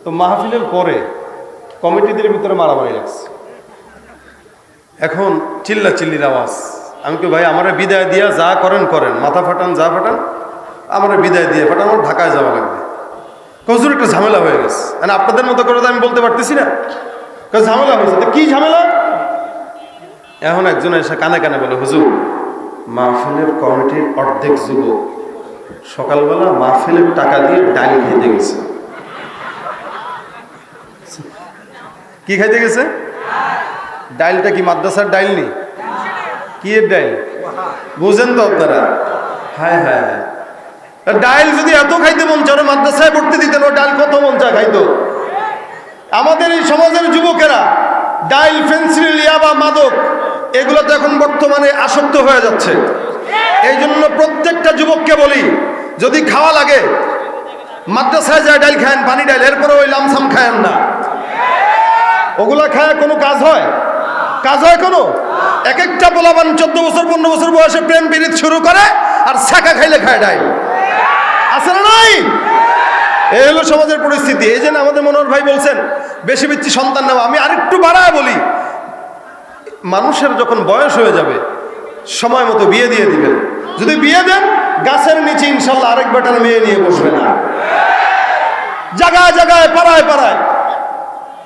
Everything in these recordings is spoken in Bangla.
তো মাহফিলের পরে কমিটিদের ভিতরে মারামারি লাগছে। এখন চিল্লা চিল্লির আওয়াজ। আমি কি ভাই আমারে বিদায় দিয়া যা করেন করেন, মাথা ফাটান যা ফাটান, আমারে বিদায় দিয়ে ফাটান, আমার ঢাকায় যাওয়া লাগবে। হুজুর একটা ঝামেলা হয়ে গেছে। মানে আপনাদের মতো করে তো আমি বলতে পারতেছি না, ঝামেলা হয়েছে। তো কি ঝামেলা? এখন একজন এসে কানে কানে বলে, হুজুর মাহফিলের কমিটির অর্ধেক যুবক সকালবেলা মাহফিলের টাকা দিয়ে ডাল খেতে গেছে। কি খাইতে গেছে? ডাইলটা কি মাদ্রাসার ডাইল নেই? কি এর ডাইল? বুঝেন তো আপনারা? হ্যাঁ হ্যাঁ হ্যাঁ, ডাইল যদি এত খাইতে মন চায় মাদ্রাসায় পড়তে দিতেন, ও ডাইল কত মন চা খাইতো। আমাদের এই সমাজের যুবকেরা ডাইল, পেন্সিল, ইয়াবা, মাদক এগুলো তো এখন বর্তমানে আসক্ত হয়ে যাচ্ছে। এই জন্য প্রত্যেকটা যুবককে বলি, যদি খাওয়া লাগে মাদ্রাসায় যায় ডাইল খায়েন, পানি ডাইল, এরপরে ওই লামসাম খায়েন না। ওগুলা খায় কোনো কাজ হয়? কাজ হয় কোনো? এক একটা পোলাপান 14 বছর 15 বছর বয়সে প্রেম পীড়িত শুরু করে, আর ছাকা খাইলে খায় ডাইল। আছে না নাই? এই হলো সমাজের পরিস্থিতি। এই জন্য আমাদের মনোহর ভাই বলছেন বেশি বেশি সন্তান নেওয়া। আমি আরেকটু বাড়ায় বলি, মানুষের যখন বয়স হয়ে যাবে সময় মতো বিয়ে দিয়ে দিবেন। যদি বিয়ে দেন, গাছের নিচে ইনশাল্লাহ আরেক বেটার মেয়ে নিয়ে বসবে না। জায়গায় জায়গায়, পাড়ায় পাড়ায়,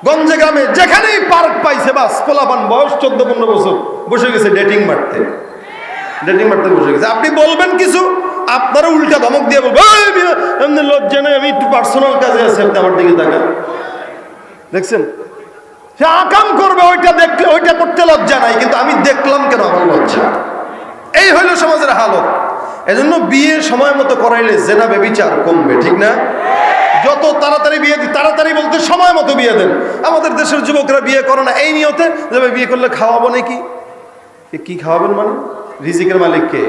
গঞ্জে গ্রামে যেখানেই পার্ক পাইছে, বাস পোলাপান বয়স 14-15 বছর বসে গেছে ডেটিং মারতে। ডেটিং মারতে বসে গেছে। আপনি বলবেন কিছু, আপনারা উল্টা ধমক দিয়ে বলবেন এমনি লজ্জা নেই, আমি একটু পার্সোনাল কাজে আছে, আপনি আমার দিকে তাকান। দেখছেন সে আকাম করবে, ওইটা দেখলে ওইটা করতে লজ্জা নাই, কিন্তু আমি দেখলাম কেন আমার লজ্জা। এই হইল সমাজের হালত। এজন্য বিয়ে সময় মতো করাইলে জেনা ব্যভিচার কমবে, ঠিক না? যত তাড়াতাড়ি বিয়ে দিই, তাড়াতাড়ি বলতে সময় মতো বিয়ে দেন। আমাদের দেশের যুবকরা বিয়ে করে না এই নিয়তে যে বিয়ে করলে খাওয়াবো নাকি। কি খাওয়াবেন মানে? রিজিকের মালিক কে?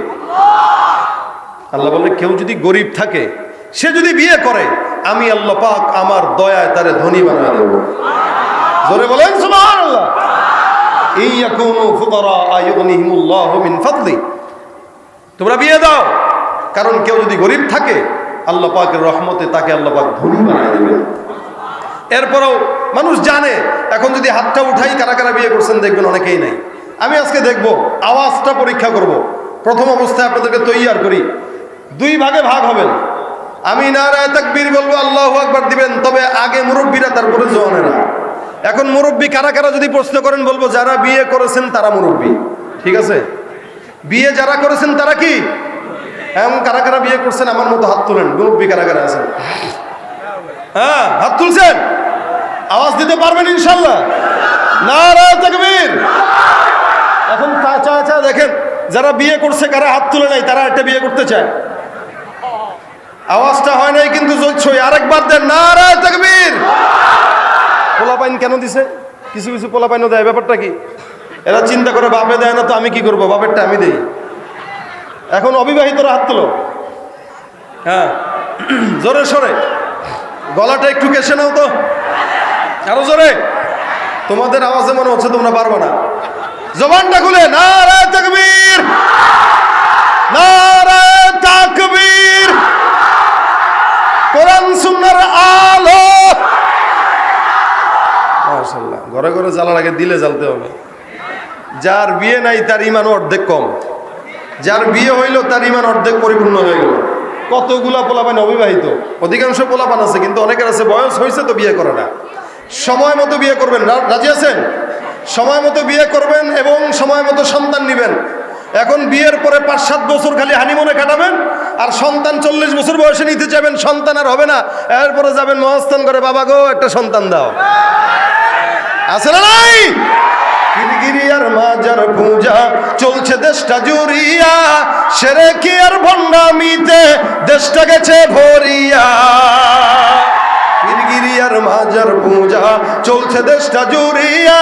আল্লাহ বলে কেউ যদি গরিব থাকে, সে যদি বিয়ে করে, আমি আল্লাহ পাক আমার দয়ায় তারে ধনী বানায় দেব। জোরে বলেন সুবহানাল্লাহ। ইয়াকুনু ফুকারা আয়ুগনিহিমুল্লাহু মিন ফাদলি। তোমরা বিয়ে দাও, কারণ কেউ যদি গরিব থাকে আল্লাহ পাকের রহমতে তাকে আল্লাহ পাক ধনী বানায় দেবেন। এরপরেও মানুষ জানে, এখন যদি হাতটা উঠাই কারা কারা বিয়ে করছেন দেখবেন অনেকেই নাই। আমি আজকে দেখব, আওয়াজটা পরীক্ষা করব। প্রথম অবস্থায় আপনাদেরকে তৈয়ার করি, 2 ভাগে ভাগ হবেন। আমি নারায়ে তাকবীর বলবো, আল্লাহু আকবার দিবেন, তবে আগে মুরব্বীরা, তারপরে জওয়ানেরা। এখন মুরব্বী কারা কারা যদি প্রশ্ন করেন, বলবো যারা বিয়ে করেছেন তারা মুরব্বী, ঠিক আছে? বিয়ে যারা করেছেন তারা কি? এমন কারা কারা বিয়ে করছেন আমার মতো হাত তুলেন। মুরব্বী কারা কারা আছেন? হ্যাঁ, হাত তুলছেন? আওয়াজ দিতে পারবেন ইনশাল্লাহ? নারায়ে তাকবীর। এখন চা দেখেন, যারা বিয়ে করছে কারা হাত তুলে নাই, তারা একটা বিয়ে করতে চায়। আওয়াজটা হয় নাই কিন্তু জোচ্ছই, আরেকবার দেন নারায়ে তাকবীর। পোলাপাইন কেন দিছে? কিছু কিছু পোলাপাইনও দেয়। ব্যাপারটা কি? এরা চিন্তা করে বাপে দেয় না তো আমি কি করবো, বাপেরটা আমি দেই। এখন অবিবাহিতরা হাত তুলো। হ্যাঁ, জোরে সরে, গলাটা একটু কেসে নাও তো, আরো জোরে। তোমাদের আওয়াজে মনে হচ্ছে তোমরা পারবে না। জবানটা খুলে নারায়ে তাকবীর, নারায়ে তাকবীর। কোরআন সুন্নাহর আলো। মাশাআল্লাহ। ঘরে ঘরে জ্বালার আগে দিলে জ্বালতে হবে। যার বিয়ে নাই তার ঈমান অর্ধেক কম, যার বিয়ে হইল তার ঈমান অর্ধেক পরিপূর্ণ হয়ে গেল। কতগুলা পোলাপান অবিবাহিত, অধিকাংশ পোলাপান আছে কিন্তু অনেকের আছে বয়স হয়েছে তো বিয়ে করে না। সময় মতো বিয়ে করবেন, রাজি আছেন? সময় মতো বিয়ে করবেন এবং সময় মতো সন্তান নেবেন। এখন বিয়ের পরে 5-7 বছর খালি হানিমুনে কাটাবেন, আর সন্তান 40 বছর বয়সে নিতে চাইবেন, সন্তান আর হবে না। এরপরে যাবেন মহাস্থান করে, বাবা গো একটা সন্তান দাও। আছে না নাই? গিরগিরি আর মাজার পূজা চলছে দেশটা জুড়িয়া, শিরকি আর ভণ্ডামিতে দেশটা গেছে ভরিয়া। গিরগিরি আর মাজার পূজা চলছে দেশটা জুড়িয়া,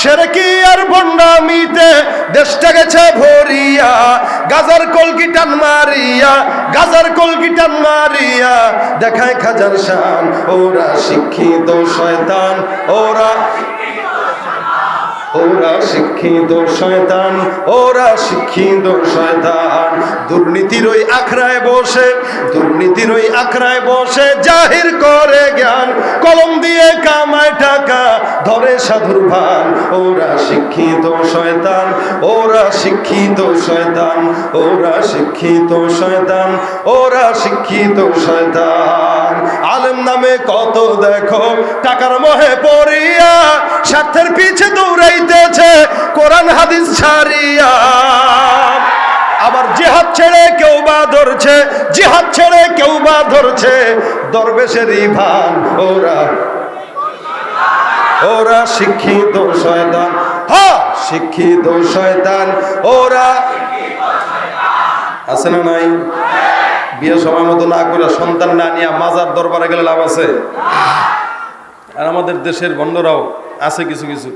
শিরকি আর ভণ্ডামিতে দেশটা গেছে ভরিয়া। গাজার কলকি টান মারিয়া, গাজার কলকি টান মারিয়া দেখায় খাজার শান। ওরা শিক্ষিত শয়তান, ওরা শিক্ষিত শয়তান, ওরা শিক্ষিত শয়তান। দুর্নীতির ওই আখড়ায় বসে, দুর্নীতির ওই আখড়ায় বসে জাহির করে জ্ঞান। কলম দিয়ে সাধুর ভান, ওরা শিক্ষিত শয়তান, ওরা শিক্ষিত শয়তান, ওরা শিক্ষিত শয়তান, ওরা শিক্ষিত শয়তান। আলেম নামে কত দেখো টাকার মোহে পড়িয়া স্বার্থের পিছে দৌড়াইতেছে কোরআন হাদিস ছাড়িয়া। আবার জিহাদ ছেড়ে কেউ বা ধরছে, জিহাদ ছেড়ে কেউ বা ধরছে দরবেশেরই ভান, ওরা ওরা শিক্ষিত শয়তান, হ্যাঁ শিক্ষিত শয়তান, ওরা আছে না নাই? বিয়ে সময় মতো না করে সন্তান না নিয়ে মাজার দরবারে গেলে লাভ আছে? আর আমাদের দেশের বন্ধুরাও আছে কিছু কিছু,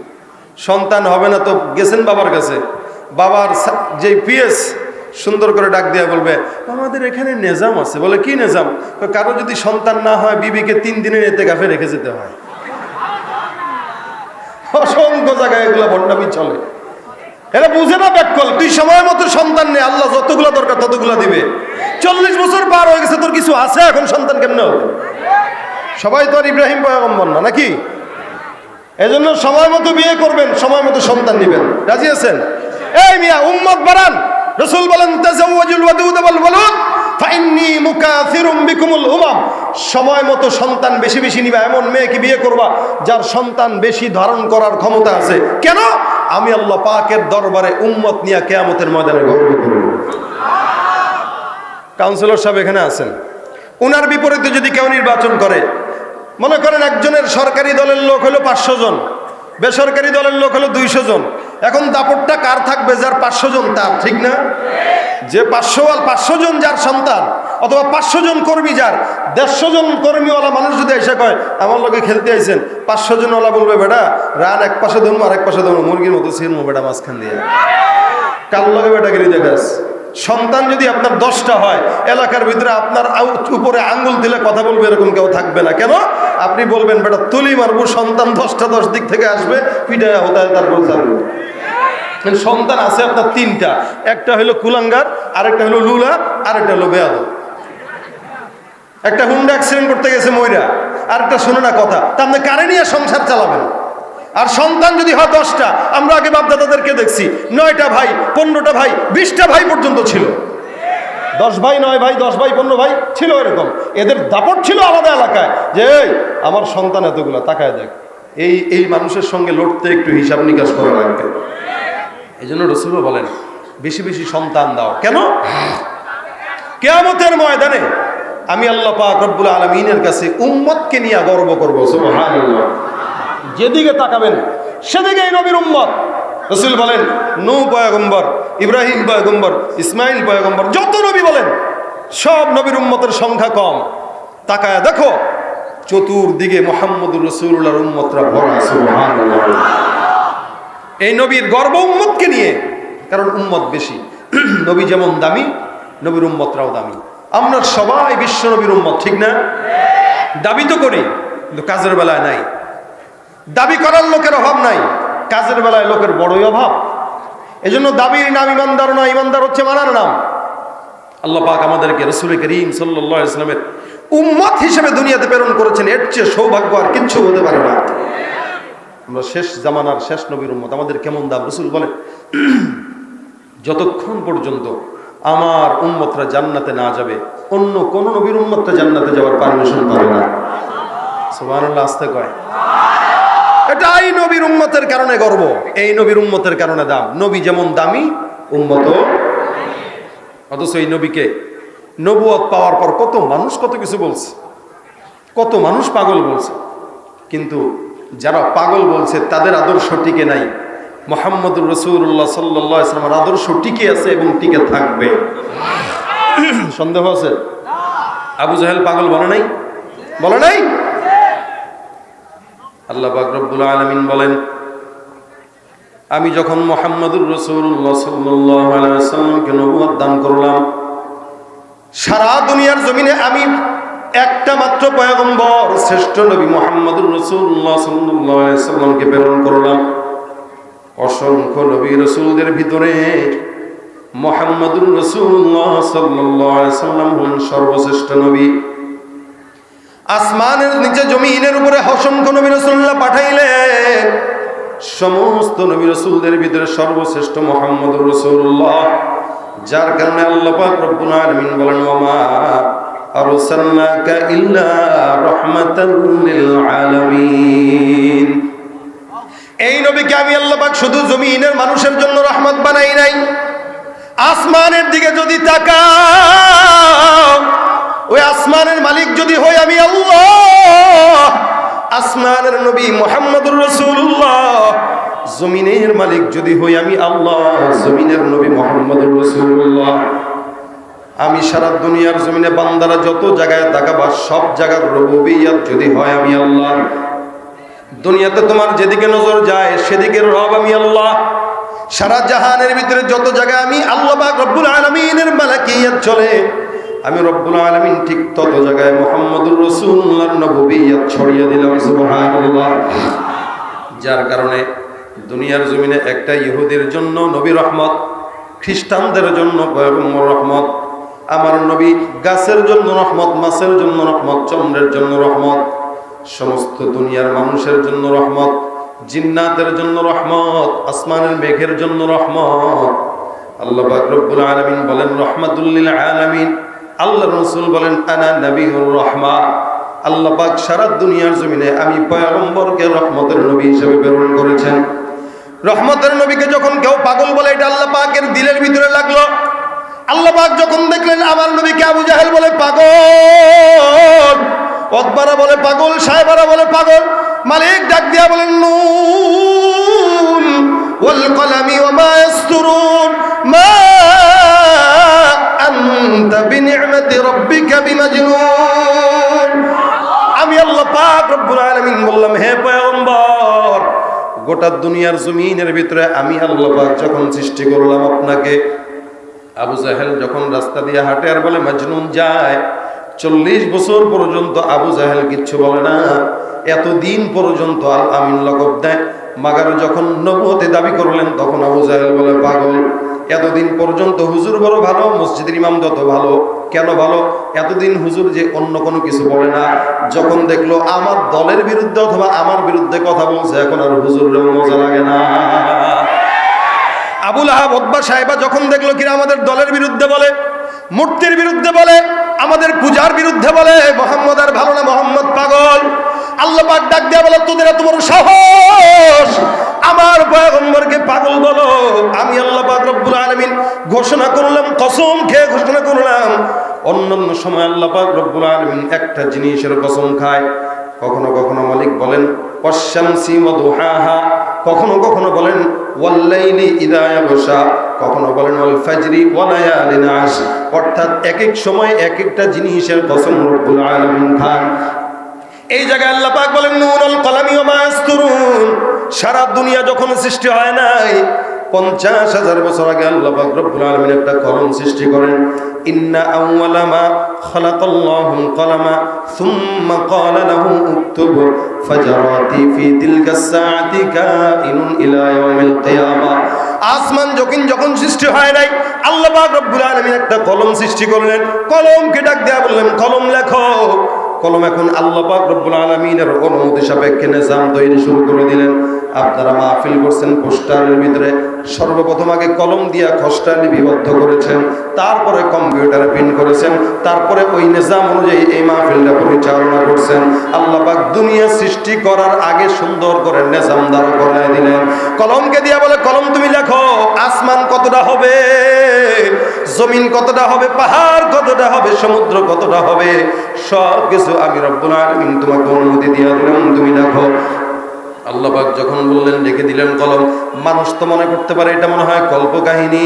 সন্তান হবে না তো গেছেন বাবার কাছে, বাবার যে পিএস সুন্দর করে ডাক দিয়া বলবে আমাদের এখানে নিজাম আছে। বলে কি নিজাম? কারো যদি সন্তান না হয় বিবিকে 3 দিনের ইতিকাফে রেখে যেতে হয়। অসংখ্য জায়গায় এগুলো ভণ্ডামি চলে। এরা বুঝে না ব্যাককল, তুই সময় মতো সন্তান নেই, আল্লাহ যতগুলো দরকার ততগুলো দিবে। 40 বছর পার হয়ে গেছে, তোর কিছু আছে এখন, সন্তান কেমনে হবে? সবাই তো আর ইব্রাহিম পয়গম্বর না নাকি? এজন্য সময় মতো বিয়ে করবেন, সময় মতো সন্তান দিবেন। রাজি আছেন? এই মিয়া উম্মত বাড়ান। রাসূল বলেন তাজাওয়াজুল ওয়াদুদ ওয়াল ওয়ালুদ ফাইন্নী মুকাসিরুম বিকুমুল উমাম। সময় মতো সন্তান বেশি বেশি নিবা, এমন মেয়েকে বিয়ে করবা যার সন্তান বেশি ধারণ করার ক্ষমতা আছে। কেন? আমি আল্লাহ পাকের দরবারে উম্মত নিয়ে কিয়ামতের ময়দানে গর্ব করব। কাউন্সিলর সাহেব এখানে আছেন, উনার বিপরীতে যদি কেউ নির্বাচন করে, মনে করেন একজনের সরকারি দলের লোক হলো 500 জন, বেসরকারি দলের লোক হলো 200 জন। এখন দাপটটা কার থাকবে? যার 500 জন তার, ঠিক না? যে 500 জন যার সন্তান, অথবা 500 জন কর্মী যার, 150 জন কর্মীওয়ালা মানুষ যদি এসে কয় আমার লোকে খেলতে আইছেন, 500 জনওয়ালা বলবে বেটা রান এক পাশে ধরবো আর এক পাশে ধরবো, মুরগির মতো ছিনবো বেটা মাঝখান দিয়ে। কার লগে বেটাগিরি দেখাস? সন্তান যদি আপনার 10টা হয়, এলাকার ভিতরে আপনার উপরে আঙ্গুল দিলে কথা বলবে এরকম কেউ থাকবে না। কেন? আপনি বলবেন বেটা তুলি মারবো, সন্তান 10টা 10 দিক থেকে আসবে, পিঠায় হতায় তারপর চালবে। সন্তান আছে আপনার 3টা, একটা হলো কুলাঙ্গার, আরেকটা হলো লুলা, আরেকটা হলো বেয়াদব। একটা হুন্ডা অ্যাক্সিডেন্ট করতে গেছে ময়রা, আরেকটা শুনে না কথা, তা আপনি কারে নিয়ে সংসার চালাবেন? আর সন্তান যদি হয় 10টা, আমরা আগে বাপদাদাদেরকে দেখছি 9টা ভাই, 15টা ভাই, 20টা ভাই পর্যন্ত ছিল। 10 ভাই 9 ভাই, 10 ভাই 15 ভাই ছিল এরকম। এদের দাপট ছিল আলাদা এলাকায়, যে এই আমার সন্তান এতগুলা, তাকায় দেখ। এই মানুষের সঙ্গে লড়তে একটু হিসাব নিকাশ করা লাগবে। এই জন্য রাসূল বলেন বেশি বেশি সন্তান দাও। কেন? কিয়ামতের ময়দানে আমি আল্লাহ পাক রব্বুল আলামিনের কাছে উম্মতকে নিয়ে গর্ব করব। সুবহানাল্লাহ। যেদিকে তাকাবেন সেদিকেই নবীর উম্মত। রাসূল বলেন নূহ পয়গম্বর, ইব্রাহিম পয়গম্বর, ইসমাইল পয়গম্বর, যত নবী বলেন সব নবীর উম্মতের সংখ্যা কম। তাকায় দেখো চতুর্দিকে মুহাম্মদুর রাসূলুল্লাহর উম্মতরা ভরা। সুবহানাল্লাহ। এই নবীর গর্ব উম্মতকে নিয়ে, কারণ উম্মত বেশি। নবী যেমন দামি, নবীর উম্মতরাও দামি। আমরা সবাই বিশ্ব নবীর উম্মত, ঠিক না? দাবি তো করি, কিন্তু কাজের বেলায় নাই। দাবি করার লোকের অভাব নাই, কাজের বেলায় লোকের বড়ই অভাব। এজন্য দাবির নাম ইমানদার না, ইমানদার হচ্ছে মানার নাম। আল্লাহ পাক আমাদেরকে রাসূল করিম সাল্লাল্লাহু আলাইহি ওয়াসাল্লামের উম্মত হিসেবে দুনিয়াতে প্রেরণ করেছেন। এর চেয়ে সৌভাগ্য আর কিচ্ছু হতে পারে না। আমরা শেষ জামানার শেষ নবীর উম্মত, আমাদের কেমন দাম? রাসূল বলেন যতক্ষণ পর্যন্ত আমার উম্মতরা জান্নাতে না যাবে, অন্য কোন নবীর উম্মতরা জান্নাতে যাওয়ার পারমিশন পাবে না। সুবহানাল্লাহ। আস্তে কয়। এটাই নবীর উম্মতের কারণে গর্ব, এই নবীর উম্মতের কারণে দাম। নবী যেমন দামি, উম্মত। অথচ এই নবীকে নবুয়ত পাওয়ার পর কত মানুষ কত কিছু বলছে, কত মানুষ পাগল বলছে, কিন্তু যারা পাগল বলছে তাদের আদর্শ টিকে নাই। মুহাম্মদুর রাসূলুল্লাহ সাল্লাল্লাহু আলাইহি ওয়াসাল্লামের আদর্শ টিকে আছে এবং টিকে থাকবে। সন্দেহ আছে? আবু জাহেল পাগল বলে নাই? বলে নাই? আল্লাহ পাক রব্বুল আলামিন বলেন আমি যখন মুহাম্মদুর রাসূলুল্লাহ সাল্লাল্লাহু আলাইহি ওয়াসাল্লামকে নবুয়ত দান করলাম, সারা দুনিয়ার জমিনে আমি একটা মাত্র পয়গম্বর শ্রেষ্ঠ নবী মুহাম্মদুর রাসূলুল্লাহ সাল্লাল্লাহু আলাইহি ওয়াসাল্লামকে প্রেরণ করলাম। অসংখ্য নবী রাসূলদের ভিতরে মুহাম্মদুর রাসূলুল্লাহ সাল্লাল্লাহু আলাইহি ওয়াসাল্লাম হলেন সর্বশ্রেষ্ঠ নবী। আসমানের নিচে জমিনের উপরে অসংখ্য নবী রাসূলুল্লাহ পাঠাইলেন, সমস্ত নবী রাসূলদের ভিতরে সর্বশ্রেষ্ঠ মুহাম্মদুর রাসূলুল্লাহ, যার কারণে আল্লাহ পাক রব্বুল আলামিন বলেন ওয়ামা আরসালনাকা ইল্লা রাহমাতাল লিল আলামিন। এই নবীকে আমি আল্লাহ পাক শুধু জমিনের মানুষের জন্য রহমত বানাই নাই। আসমানের দিকে যদি তাকাও, ওই আসমানের মালিক যদি হই আমি আল্লাহ, আসমানের নবী মুহাম্মদুর রাসূলুল্লাহ, জমিনের মালিক যদি হই আমি আল্লাহ, জমিনের নবী মুহাম্মদুর রাসূলুল্লাহ। আমি সারা দুনিয়ার জমিনে বান্দারা যত জায়গায় তাকাবা সব জায়গার রুবুবিয়্যাত যদি হয় আমি আল্লাহ। দুনিয়াতে তোমার যেদিকে নজর যায় সেদিকের রব আমি আল্লাহ। সারা জাহানের ভিতরে যত জায়গায় আমি আল্লাহ পাক রব্বুল আলামিনের মালাকিয়াত চলে, আমি রব্বুল আলামিন ঠিক তত জায়গায় মুহাম্মদুর রাসূলুল্লাহর নবুবিয়্যাত ছড়িয়ে দিলাম সুবহানাল্লাহ। যার কারণে দুনিয়ার জমিনে একটা ইহুদির জন্য নবী রহমত, খ্রিস্টানদের জন্য পয়গম্বর রহমত, আমার নবী গাছের জন্য রহমত, মাছের জন্য রহমত, চন্দ্রের জন্য রহমত, সমস্ত দুনিয়ার মানুষের জন্য রহমত, জিন্নাতের জন্য রহমত, আসমানের মেঘের জন্য রহমত। আল্লাহ পাক রব্বুল আলামিন বলেন রাহমাতুল লিল আলামিন, আল্লাহর রাসূল বলেন আনা নবিয়ুর রাহমা। আল্লাহ পাক সারা দুনিয়ার জমিনে আমি পয়গম্বরকে রহমতের নবী হিসেবে প্রেরণ করেছেন। রহমতের নবীকে যখন কেউ পাগল বলে এটা আল্লাহ পাকের দিলের ভিতরে লাগলো। আল্লাহ পাক যখন দেখলেন আমার নবীকে আবু জাহেল বলে পাগল, ওতবারা বলে পাগল, সাহেবারা বলে পাগল, মালিক ডাক দিয়া বলেন নুন ওয়াল কলামি ওয়া মা ইয়াসতুরুন মা আনতা বিনি'মাতি রাব্বিকা বিমাজনুন। আমি আল্লাহ পাক রব্বুল আলামিন বললাম হে পয়গম্বর, গোটা দুনিয়ার জমিনের ভিতরে আমি আল্লাহ পাক যখন সৃষ্টি করলাম আপনাকে, আবু জাহেল যখন রাস্তা দিয়ে হাঁটে আর বলে মাজনুন যায়, 40 বছর পর্যন্ত আবু জাহেল কিচ্ছু বলে না, এতদিন পর্যন্ত আল আমিন লকব দেয়। মাগার যখন নবুয়তি দাবি করলেন তখন আবু জাহেল বলে পাগল। এতদিন পর্যন্ত হুজুর বড় ভালো, মসজিদের ইমাম যত ভালো। কেন ভালো? এতদিন হুজুর যে অন্য কোনো কিছু বলে না, যখন দেখলো আমার দলের বিরুদ্ধে অথবা আমার বিরুদ্ধে কথা বলছে এখন আর হুজুরের মজা লাগে না। আবুল আহাব ওতবা সাহেবা যখন দেখলো কিনা আমাদের দলের বিরুদ্ধে বলে, মূর্তির বিরুদ্ধে বলে, আমাদের পূজার বিরুদ্ধে বলে, মোহাম্মদ আর ভালো না, মোহাম্মদ পাগল। আল্লাহ পাক ডাক দিয়া বলে তোদের এত বড় সাহস আমার পয়গম্বরকে পাগল বলো। আমি আল্লাহ পাক রব্বুল আলামিন ঘোষণা করলাম, কসম খেয়ে ঘোষণা করলাম, অন্যান্য সময় আল্লাহ পাক রব্বুল আলামিন একটা জিনিসের কসম খায়। কখনো কখনো মালিক বলেন ওয়াশ-শামসি ওয়া দুহাহা, কখনো কখনো বলেন ওয়াল-লাইলি ইযা ইয়াগশা, কখনো বলেন ওয়াল ফাজরি ওয়া লায়ালিন আশ। অর্থাৎ এক এক সময় এক একটা জিনিসের কসম রব্বুল আলামিন খান। এই জায়গায় আল্লাহ পাক বলেন নুনুল কলামি ওয়া মা ইয়াসতুরুন। সারা দুনিয়া যখন সৃষ্টি হয় নাই 50,000 বছর আগে আল্লাহ পাক রব্বুল আলামিন একটা কলম সৃষ্টি করেন। ইন্না আউওয়ালা মা খালাকাল্লাহুল কলামা সুম্মা ক্বালা লাহু উকতুব ফাজারাতি ফি তিলকাস সাআতি কাইনুন ইলা ইয়াউমিল কিয়ামা। আসমান যখন সৃষ্টি হয় নাই আল্লাহ পাক রব্বুল আলামিন একটা কলম সৃষ্টি করলেন। কলমকে ডাক দেয়া বললেন কলম লেখো। কলম এখন আল্লাহ পাক রব্বুল আলামিনের অনুমতি সাপেক্ষে নিজাম তৈরি শুরু করে দিলেন। আপনারা মাহফিল করছেন পোস্টারের ভিতরে, সর্বপ্রথম আগে কলম দিয়া খসড়া লিপিবদ্ধ করেছেন, তারপরে কম্পিউটারে প্রিন্ট করেছেন, তারপরে ওই নিজাম অনুযায়ী এই মাহফিলটা পরিচালনা করছেন। আল্লাহ পাক দুনিয়া সৃষ্টি করার আগে সুন্দর করে নিজাম দ্বারা করায় দিলেন। কলমকে দিয়া বলে কলম তুমি লেখো আসমান কতটা হবে, জমিন কতটা হবে, পাহাড় কতটা হবে, সমুদ্র কতটা হবে, সব কিছু আমি রব্বুল আলামিন তোমাকে অনুমতি দিয়া দিলাম, তুমি লেখো। আল্লাহ পাক যখন বললেন রেখে দিলেন কলম। মানুষ তো মনে করতে পারে এটা মনে হয় কল্পকাহিনী।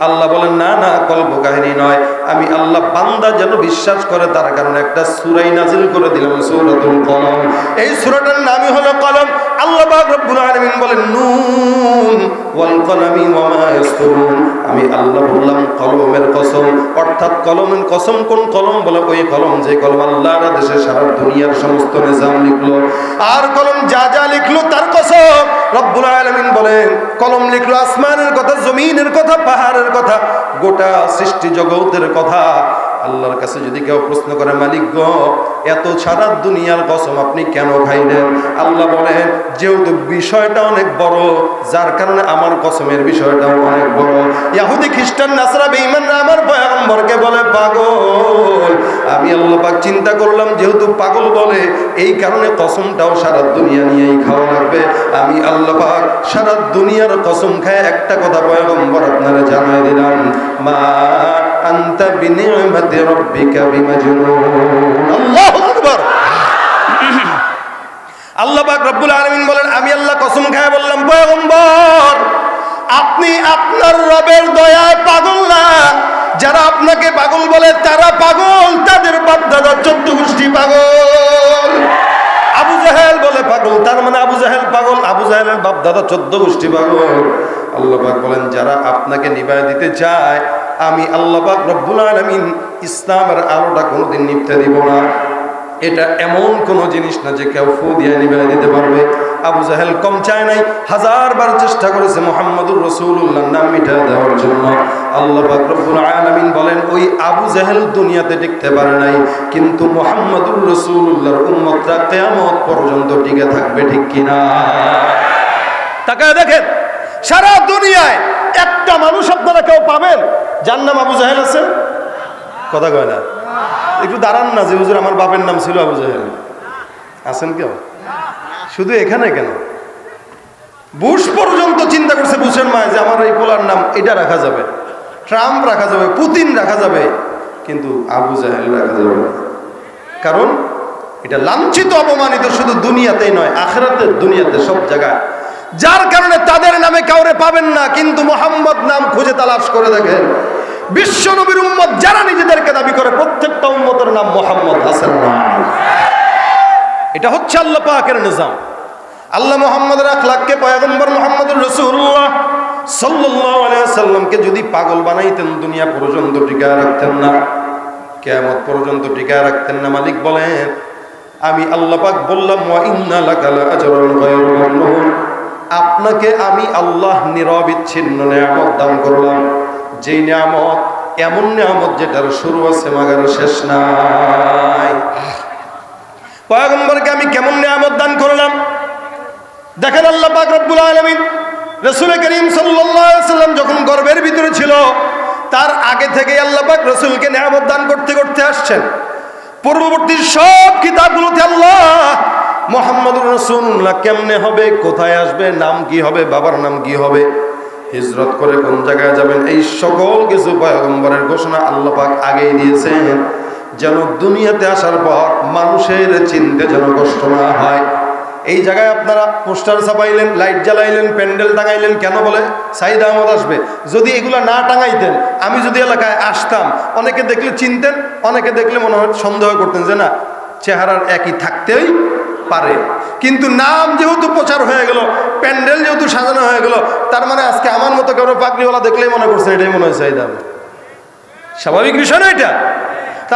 আল্লাহ বলেন না না, কল্পকাহিনী নয়। আমি আল্লাহ বান্দা যেন বিশ্বাস করে তার কারণে একটা সূরাই নাজিল করে দিলাম, সূরাতুল কলম। এই সূরাটার নামই হলো কলম। আল্লাহ পাক রব্বুল আলামিন বলেন নুন ওয়াল কলামি ওয়া মা ইয়াসতুরুন। আমি আল্লাহ বললাম কলমের কসম। অর্থাৎ কলমের কসম কোন কলম? বলে ওই কলম যে কলম আল্লাহর আদেশে সারা দুনিয়ার সমস্ত নিজাম লিখলো। আর কলম যা যা লিখলো তার কসম। রব্বুল আলামিন বলেন কলম লিখলো আসমানের কথা, জমিনের কথা, পাহাড়ের কথা, গোটা সৃষ্টি জগতের কথা। আল্লাহর কাছে যদি কেউ প্রশ্ন করে, মালিক গো, এত সারা দুনিয়ার কসম আপনি কেন খাইলেন? আল্লাহ বলেন, যেহেতু বিষয়টা অনেক বড়, যার কারণে আমার কসমের বিষয়টাও অনেক বড়। ইহুদি খ্রিস্টান নাসরা বেঈমানরা আমার পয়গম্বরকে বলে পাগল। আমি আল্লাহ পাক চিন্তা করলাম, যেহেতু পাগল বলে, এই কারণে কসমটাও সারা দুনিয়া নিয়েই খাওয়া লাগবে। আমি আল্লাহ পাক সারা দুনিয়ার কসম খায় একটা কথা পয়গম্বর আপনারা জানাই দিলাম, মা আনতা বিনিআমাতি রাব্বিকা বিমাজনুন। আল্লাহু আকবার। আল্লাহ পাক রব্বুল আলামিন বলেন, আমি আল্লাহ কসম খায় বললাম, পয়গম্বর আপনি আপনার রবের দয়ায় পাগল না। যারা আপনাকে পাগল বলে তারা পাগল, তাদের বাপ দাদা 14 গোষ্ঠী পাগল। আবু জাহেল বলে পাগল, তার মানে আবু জাহেল পাগল, আবু জাহেলের বাপ দাদা 14 গোষ্ঠী পাগল। আল্লাহ পাক বলেন, যারা আপনাকে নিভায় দিতে চায়, আমি আল্লাহ পাক রব্বুল আলামিন ইসলামের আলোটা কোনোদিন নিভতে দিব না। এটা এমন কোন জিনিস না যে কেউ ফু দিয়ে নিভায় দিতে পারবে। আবু জাহেল কম চায় নাই, 1000 বার চেষ্টা করেছে মুহাম্মদুর রাসূলুল্লাহর নাম মিটায় দেওয়ার জন্য। আল্লাহ পাক রব্বুল আলামিন বলেন, ওই আবু জাহেল দুনিয়াতে টিকতে পারে নাই, কিন্তু মুহাম্মদুর রাসূলুল্লাহর উম্মতরা কিয়ামত পর্যন্ত টিকে থাকবে, ঠিক কিনা? তাকায় দেখেন, সারা দুনিয়ায় একটা মানুষ আপনারা কেউ পাবেন যার নাম আবু জাহেল আছে? কথা কয় না। একটু দাঁড়ান না, যে হুজুর আমার বাপের নাম ছিল আবু জাহেল, আছেন কেউ? শুধু এখানে কেন, বুশ পর্যন্ত চিন্তা করছে বুশের মায় যে আমার এই পোলার নাম এটা রাখা যাবে, ট্রাম্প রাখা যাবে, পুতিন রাখা যাবে, কিন্তু আবু জাহেল রাখা যাবে না। কারণ এটা লাঞ্ছিত, অপমানিত শুধু দুনিয়াতেই নয়, আখিরাতের দুনিয়াতে সব জায়গায়। যার কারণে তাদের নামে কাউরে পাবেন না, কিন্তু মুহাম্মদ নাম খুঁজে তালাশ করে দেখেন, বিশ্ব নবীর উম্মত যারা নিজেদেরকে দাবি করে, প্রত্যেকটা উম্মতের নাম মুহাম্মদ আছেন না। এটা হচ্ছে আল্লাহ পাকের নিজাম। আল্লাহ মুহাম্মদের আখলাককে, পয়গম্বর মুহাম্মদুর রাসূলুল্লাহ সাল্লাল্লাহু আলাইহি ওয়াসাল্লামকে যদি পাগল বানাইতেন, দুনিয়া পর্যন্ত টিকায় রাখতেন না, কিয়ামত পর্যন্ত টিকায় রাখতেন না। মালিক বলেন, আমি আল্লাহ পাক বললাম, ওয়া ইন্না লাকা লাআজরান গায়রা মামনুন, আপনাকে আমি আল্লাহ নিরবিচ্ছিন্ন নিয়ামত দান করলাম, যেই নিয়ামত, এমন নিয়ামত যেটার শুরু আছে মাগার শেষ নাই। পয়গম্বরকে আমি কেমন নিয়ামত দান করলাম দেখেন। আল্লাহ পাক রব্বুল আলামিন রাসূল করিম সাল্লাল্লাহু আলাইহি ওয়াসাল্লাম যখন গর্ভের ভিতরে ছিল, তার আগে থেকে আল্লাহ পাক রাসূলকে নিয়ামত দান করতে করতে আসছেন। পূর্ববর্তী সব কিতাবগুলোতে আল্লাহ মুহাম্মদুর রাসূলুল্লাহ কেমনে হবে, কোথায় আসবে, নাম কি হবে, বাবার নাম কি হবে, হিজরত করে কোন জায়গায় যাবেন, এই সকল কিছু পয়গম্বরের ঘোষণা আল্লাহ পাক আগেই দিয়েছেন, যেন দুনিয়াতে আসার পর মানুষের চিনতে যেন কষ্ট না হয়। এই জায়গায় আপনারা পোস্টার ছাপাইলেন, লাইট জ্বালাইলেন, প্যান্ডেল টাঙাইলেন, কেন বলে সাইদ আহমদ আসবে। যদি এগুলা না টাঙাইতেন, আমি যদি এলাকায় আসতাম, অনেকে দেখলে চিনতেন, অনেকে দেখলে মনে হয় সন্দেহ করতেন যে না, চেহারার একই থাকতেই পারে। কিন্তু নাম যেহেতু প্রচার হয়ে গেল, প্যান্ডেল যেহেতু সাজানো হয়ে গেল, তার মানে আজকে আমার মতো কারো পাগড়িওয়ালা দেখলেই মনে করছে এটাই মনে হয় সাইদ আহমদ। স্বাভাবিক বিষয় না এটা?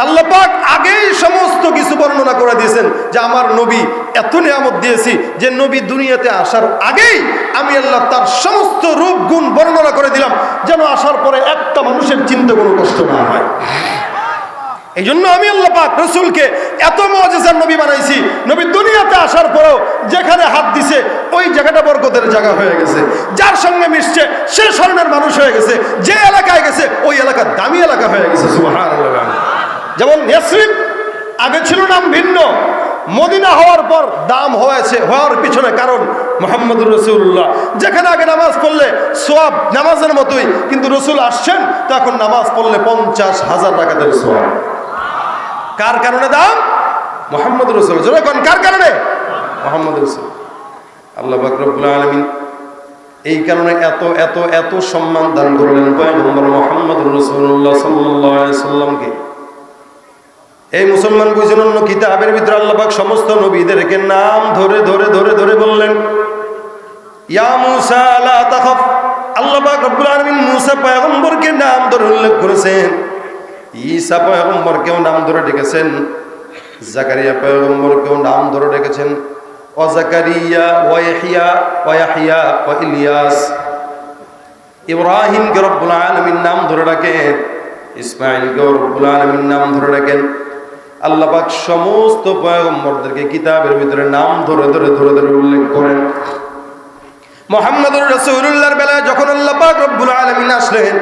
আল্লাহ পাক আগেই সমস্ত কিছু বর্ণনা করে দিয়েছেন যে আমার নবী এত নিয়ামত দিয়েছি, যে নবী দুনিয়াতে আসার আগেই আমি আল্লাহ তার সমস্ত রূপ গুণ বর্ণনা করে দিলাম, যেন আসার পরে একটা মানুষের চিন্তা কোনো কষ্ট না হয়। এই জন্য আমি আল্লাহ পাক রাসূলকে এত মুআজিজার নবী বানাইছি, নবী দুনিয়াতে আসার পরেও যেখানে হাত দিছে ওই জায়গাটা বরকতের জায়গা হয়ে গেছে, যার সঙ্গে মিশছে সে স্বর্ণের মানুষ হয়ে গেছে, যে এলাকায় গেছে ওই এলাকা দামি এলাকা হয়ে গেছে। সুবহানাল্লাহ। যেমন ইয়াসরিব আগে ছিল নাম ভিন্ন, মদিনা হওয়ার পর দাম হয়েছে, হওয়ার পিছনে কারণ মুহাম্মদুর রাসূলুল্লাহ। যেখানে আগে নামাজ পড়লে সওয়াব নামাজের মতোই, কিন্তু রাসূল আসছেন তো এখন নামাজ পড়লে 50,000 রাকাতের সওয়াব। কার কারণে দাম? মুহাম্মদুর রাসূলুল্লাহ। জোরে কোন কার কারণে? মুহাম্মদুর রাসূল। আল্লাহ পাক রব্বুল আলামিন এই কারণে এত এত এত সম্মান দান করলেন পয়গম্বর মুহাম্মদুর রাসূলুল্লাহ সাল্লাল্লাহু আলাইহি ওয়াসাল্লামকে। এই মুসলমান বুঝেন, অন্য কিতাবের ভিতরে আল্লাহ পাক সমস্ত নবীদেরকে নাম ধরে ধরে ধরে ধরে বললেন, ইয়া মূসা লা তাখাফ। আল্লাহ পাক রব্বুল আলামিন মূসা পয়গম্বরকে নাম ধরে উল্লেখ করেছেন, ঈসা পয়গম্বরকেও নাম ধরে ডেকেছেন, জাকারিয়া পয়গম্বরকেও নাম ধরে ডেকেছেন, ও জাকারিয়া ওয়া ইয়াহইয়া ওয়া ইয়াহইয়া ওয়া ইলিয়াস। ইব্রাহিমকে রব্বুল আলামিন নাম ধরে ডাকেন, ইসমাঈলকে রব্বুল আলামিন নাম ধরে রাখেন। আল্লাহ পাক সমস্ত পয়গম্বরদেরকে কিতাবের ভিতরে নাম ধরে ধরে ধরে ধরে উল্লেখ করেন। মুহাম্মদুর রাসূলুল্লাহর বেলায় যখন আল্লাহ পাক রব্বুল আলামিন আসলেন,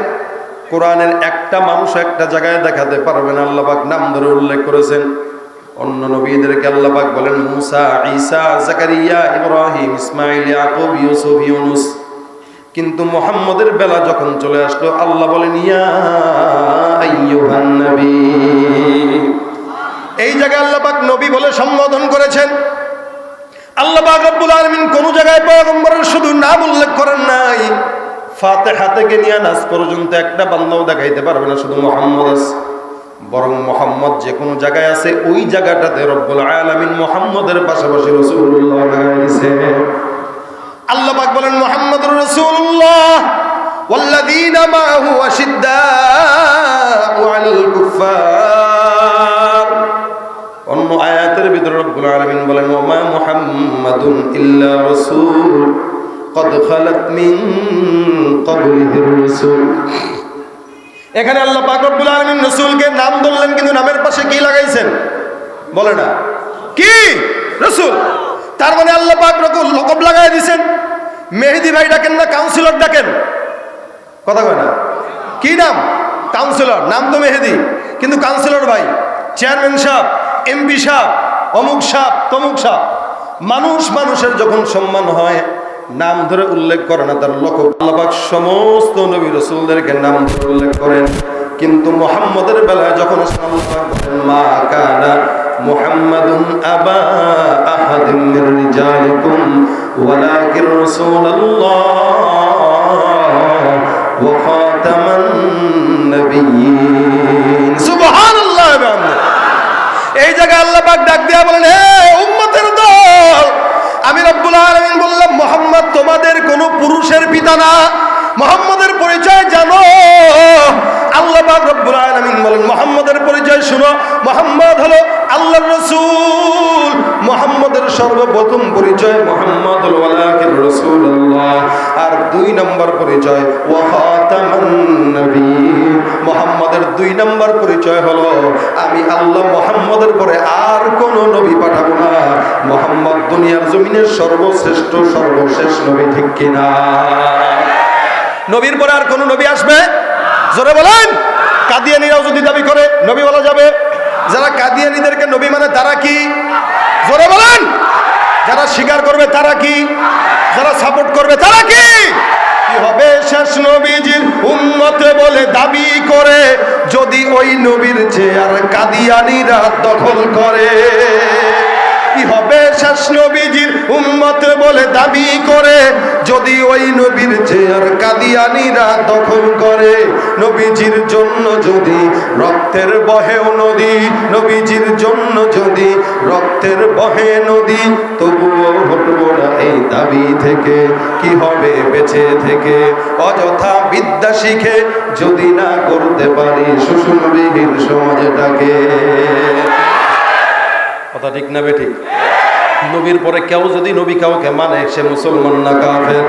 কোরআনের একটা মানুষ একটা জায়গায় দেখাতে পারবে না আল্লাহ পাক নাম ধরে উল্লেখ করেছেন। অন্য নবীদেরকে আল্লাহ পাক বলেন মুসা, ঈসা, জাকারিয়া, ইব্রাহিম, ইসমাঈল, ইয়াকুব, ইউসুফ, ইউনুস। কিন্তু মুহাম্মদের বেলা যখন চলে আসলো আল্লাহ বলেন ইয়া আইয়ুহান নবী। এই জায়গায় আল্লাহ পাক নবী বলে সম্বোধন করেছেন। আল্লাহ পাক রব্বুল আলামিন কোন জায়গায় পয়গম্বরের শুধু নাম উল্লেখ করেন নাই। ফাতিহা থেকে নিয়ে নাস পর্যন্ত একটা বান্দাও দেখাইতে পারবে না শুধু মুহাম্মদ আছে, বরং মুহাম্মদ যে কোনো জায়গায় আছে ওই জায়গাটাতে রব্বুল আলামিন মুহাম্মদের পাশাপাশি রাসূলুল্লাহ লাগাই দিয়েছে। আল্লাহ পাক বলেন মুহাম্মদুর রাসূলুল্লাহ ওয়াল্লাযীনা মাআহু আশিদ্দাউ আলাল কুফফার। অন্য আয়াতের ভিতরে রব্বুল আলামিন বলেন ওমা মুহাম্মাদুন ইল্লা রাসূল কদ খালাত মিন ক্বাবলিহির রাসূল। এখানে আল্লাহ পাক রব্বুল আলামিন রাসূলকে নাম ধরলেন, কিন্তু নামের পাশে কি লাগাইছেন বলে না, কি রাসূল। তার মানে আল্লাহ পাক লকব লাগাই দিয়েছেন। মেহেদি ভাই ডাকেন না কাউন্সিলর ডাকেন, কথা কয় না, কি নাম কাউন্সিলর, নাম তো মেহেদি কিন্তু কাউন্সিলর ভাই, চেয়ারম্যান সাহেব, এমপি সাহেব, অমুক সাহেব, তমুক সাহেব। মানুষ মানুষের যখন সম্মান হয় নাম ধরে উল্লেখ করে না, তার লকব। আল্লাহ পাক সমস্ত নবী রাসূলদেরকে নাম ধরে উল্লেখ করেন, কিন্তু মুহাম্মদের বেলায় যখন আল্লাহ পাক বলেন মা কানা মুহাম্মাদুন আবা আহাদিন মির রিজালিকুম ওয়ালাকিন রাসূলুল্লাহ ওয়া খাতামান নবিয়্যিন। সুবহানাল্লাহ। এই জায়গায় আল্লাহ পাক ডাক দিয়া বলেন হে উম্মতের দল, আমি রব্বুল আলামিন বললাম মুহাম্মদ তোমাদের কোনো পুরুষের পিতা না, মুহাম্মদের পরিচয় জানো। আল্লাহ পাক রব্বুল আলামিন বলেন মুহাম্মদের পরিচয় শুনো, মুহাম্মদ হলো আল্লাহর রাসূল। মুহাম্মদের সর্বপ্রথম পরিচয় মুহাম্মদ হলো ওয়ালাকিন রাসূলুল্লাহ, আর 2 নম্বর পরিচয় ওয়া খাতামান নবিয়্যিন। মুহাম্মদের 2 নম্বর পরিচয় হলো আমি আল্লাহ মুহাম্মদের পরে আর কোন নবী পাঠাবো না, মুহাম্মদ দুনিয়ার জমিনের সর্বশ্রেষ্ঠ সর্বশেষ নবী, ঠিক কিনা? নবীর পরে আর কোন নবী আসবে? জোরে বলেন। কাদিয়ানীরাও যদি দাবি করে নবী বলা যাবে? যারা কাদিয়ানীদেরকে নবী মানে তারা কি? জোরে বলেন। যারা স্বীকার করবে তারা কি? যারা সাপোর্ট করবে তারা কি? কি হবে শেষ নবীজির উম্মত বলে দাবি করে যদি ওই নবীর চেয়ার কাদিয়ানীরা দখল করে? কি হবে শেষ নবীজির উম্মত বলে দাবি করে যদি ওই নবীর চেয়ার কাদিয়ানীরা দখল করে? নবীজির জন্য যদি রক্তের বহে নদী, নবীজির জন্য যদি রক্তের বহে নদী, তবুও হটব না এই দাবি থেকে। কি হবে বেঁচে থেকে অযথা বিদ্যা শিখে যদি না করতে পারি শোষণবিহীন সমাজটাকে? কথা ঠিক না বেঠিক? নবীর পরে কেউ যদি নবী কাউকে মানে সে মুসলমান না কাফের?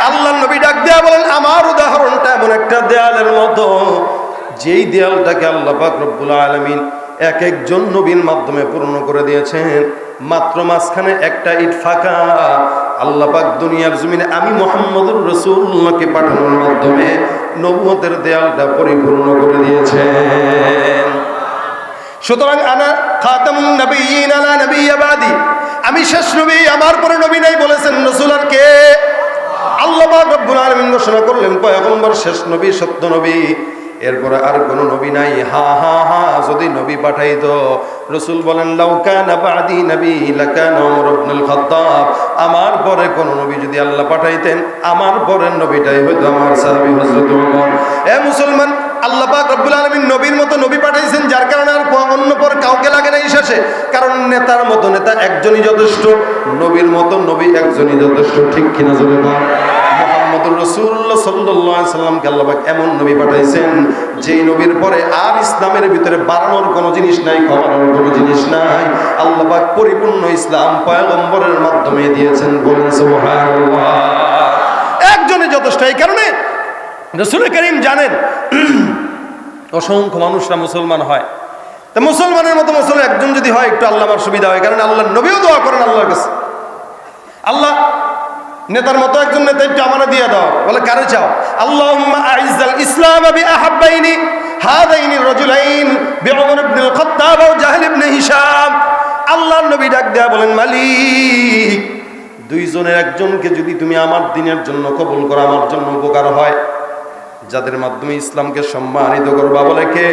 আল্লাহ নবী ডাক দেয়া বলেন আমার উদাহরণটা এমন একটা দেয়ালের মতো, যেই দেয়ালটাকে আল্লাহ পাক রব্বুল আলামিন এক একজন নবীর মাধ্যমে পূর্ণ করে দিয়েছেন। মাত্র মাঝখানে একটা ইট ফাঁকা। আল্লাহ পাক দুনিয়ার জমিনে আমি মুহাম্মদুর রাসূলুল্লাহকে পাঠানোর মাধ্যমে নবুয়তের দেয়ালটা পরিপূর্ণ করে দিয়েছেন। সুতরাং আনা খাতামুন নবিয়্যিন আলা নাবিয়্যা বাদি, আমি শেষ নবী, আমার পরে নবী নাই বলেছেন রাসূল আর কে? আল্লাহ পাক রব্বুল আলামিন ঘোষণা করলেন পয়গম্বর শেষ নবী, সত্য নবী, এরপরে আর কোন নবী নাই। হা হা হা যদি নবী পাঠাইতো, রাসূল বলেন লাউ কানা বাদি নবী লাকানা উমর ইবনুল খাত্তাব, আমার পরে কোন নবী যদি আল্লাহ পাঠাইতেন আমার পরের নবীটাই হয়তো আমার সাহাবী হযরত ওমর। এ মুসলমান, আল্লাহ পাক রব্বুল আলামিন নবীর মতো নবী পাঠাইছেন, যার কারণে আর অন্য পর কাউকে লাগে না শেষে। কারণ নেতার মতো নেতা একজনই যথেষ্ট, নবীর মতো নবী একজনই যথেষ্ট, ঠিক কিনা? জোরে বল। মুহাম্মদুর রাসূলুল্লাহ সাল্লাল্লাহু আলাইহি সাল্লামকে আল্লাহ পাক এমন নবী পাঠাইছেন যেই নবীর পরে আর ইসলামের ভিতরে বাড়ানোর কোনো জিনিস নাই, কমানোর কোনো জিনিস নাই। আল্লাহ পাক পরিপূর্ণ ইসলাম পয়গম্বরের মাধ্যমে দিয়েছেন। বলেন সুবহানাল্লাহ। একজনই যথেষ্ট। এই কারণে রাসূল করিম জানেন অসংখ্য মানুষরা মুসলমান হয়। তা মুসলমানের মতো মুসলমান একজন যদি হয় একটু আল্লাহ আমার সুবিধা হয়, কারণ আল্লাহ নবীও দোয়া করেন আল্লাহর কাছে, আল্লাহ নেতার মতো একজন নেতা একটু আমারে দিয়ে দাও, বলে কারে চাও? আল্লাহুম্মা আইজ্জাল ইসলাম বিআহাব্বাইনি হাদাইনি রাজুলাইন বিউমর ইবনে খাত্তাব ওয়া জাহল ইবনে হিশাম। আল্লাহর নবী ডাক দেয়া বলেন, মালিক দুইজনের একজনকে যদি তুমি আমার দিনের জন্য কবুল করো, আমার জন্য উপকার হয়। যাদের মাধ্যমে ইসলামকে সম্মানিত করবা বলে কে?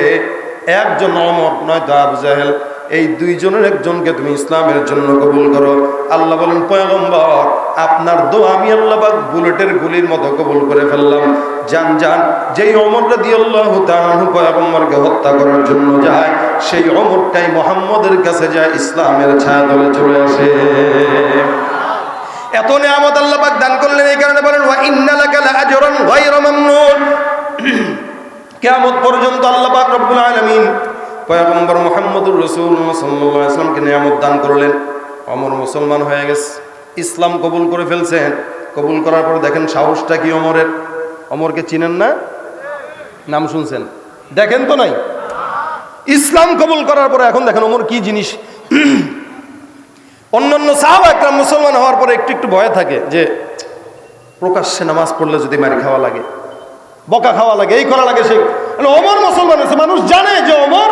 একজন ওমর, নয়তো আবু জাহেল। এই দুইজনের একজনকে তুমি ইসলামের জন্য কবুল করো। আল্লাহ বলেন, পয়গম্বর আপনার দোয়া আমি আল্লাহ পাক বুলেটের গুলির মতো কবুল করে ফেললাম। যান যান, যেই ওমর রাদিয়াল্লাহু তাআলা পয়গম্বরকে হত্যা করার জন্য যায়, সেই ওমরটাই মুহাম্মদের কাছে যায়, ইসলামের ছায়াতলে চলে আসে। এত নিয়ামত আল্লাহ পাক দান করলেন, এই কারণে বলেন ওয়া ইন্না লাকা লাআজরান গায়রা মামনুন। কিয়ামত পর্যন্ত আল্লাহ পাক রব্বুল আলামিন পয়গম্বর মুহাম্মদুর রাসূলুল্লাহ সাল্লাল্লাহু আলাইহি ওয়াসাল্লামকে নিয়ামত দান করলেন। ওমর মুসলমান হয়ে গেছে, ইসলাম কবুল করে ফেলছেন। কবুল করার পর দেখেন সাহসটা কি ওমরের। ওমরকে চিনেন না? নাম শুনছেন? দেখেন তো নাই? ইসলাম কবুল করার পরে এখন দেখেন ওমর কি জিনিস। অন্যান্য সাহাবা একরাম মুসলমান হওয়ার পরে একটু একটু ভয় থাকে যে প্রকাশ্যে নামাজ পড়লে যদি মারি খাওয়া লাগে, বকা খাওয়া লাগে, এই করা লাগে, সেই। ওমর মুসলমান হয়েছে, মানুষ জানে যে ওমর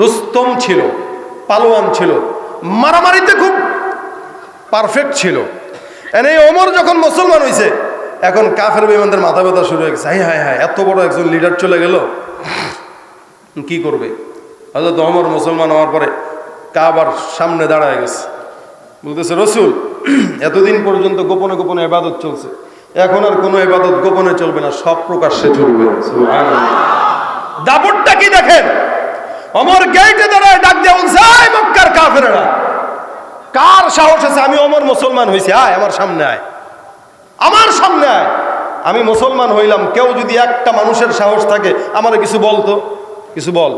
রুস্তম ছিল, পালোয়ান ছিল, মারামারিতে খুব পারফেক্ট ছিল। এই ওমর যখন মুসলমান হয়েছে, এখন কাফের বেঈমানদের মাথা ব্যথা শুরু হয়ে গেছে। হায় হায় হায়, এত বড় একজন লিডার চলে গেল, কি করবে? হযরত ওমর মুসলমান হওয়ার পরে কাবার সামনে দাঁড়ায় গেছে, বলতেছে, রসুল এতদিন পর্যন্ত গোপনে গোপনে ইবাদত চলছে, এখন আর কোনো ইবাদত গোপনে চলবে না, সব প্রকাশ্যে চলবে। সুবহানাল্লাহ। দাপটটা কি দেখেন! ওমর গেটে দাঁড়ায় ডাক দিয়ে বলছে, এই মক্কার কাফেররা, কার সাহস আছে? আমি ওমর মুসলমান হইছি, আয় আমার সামনে আয়, আমার সামনে আয়, আমি মুসলমান হইলাম। কেউ যদি একটা মানুষের সাহস থাকে আমারে কিছু বলতো, কিছু বল।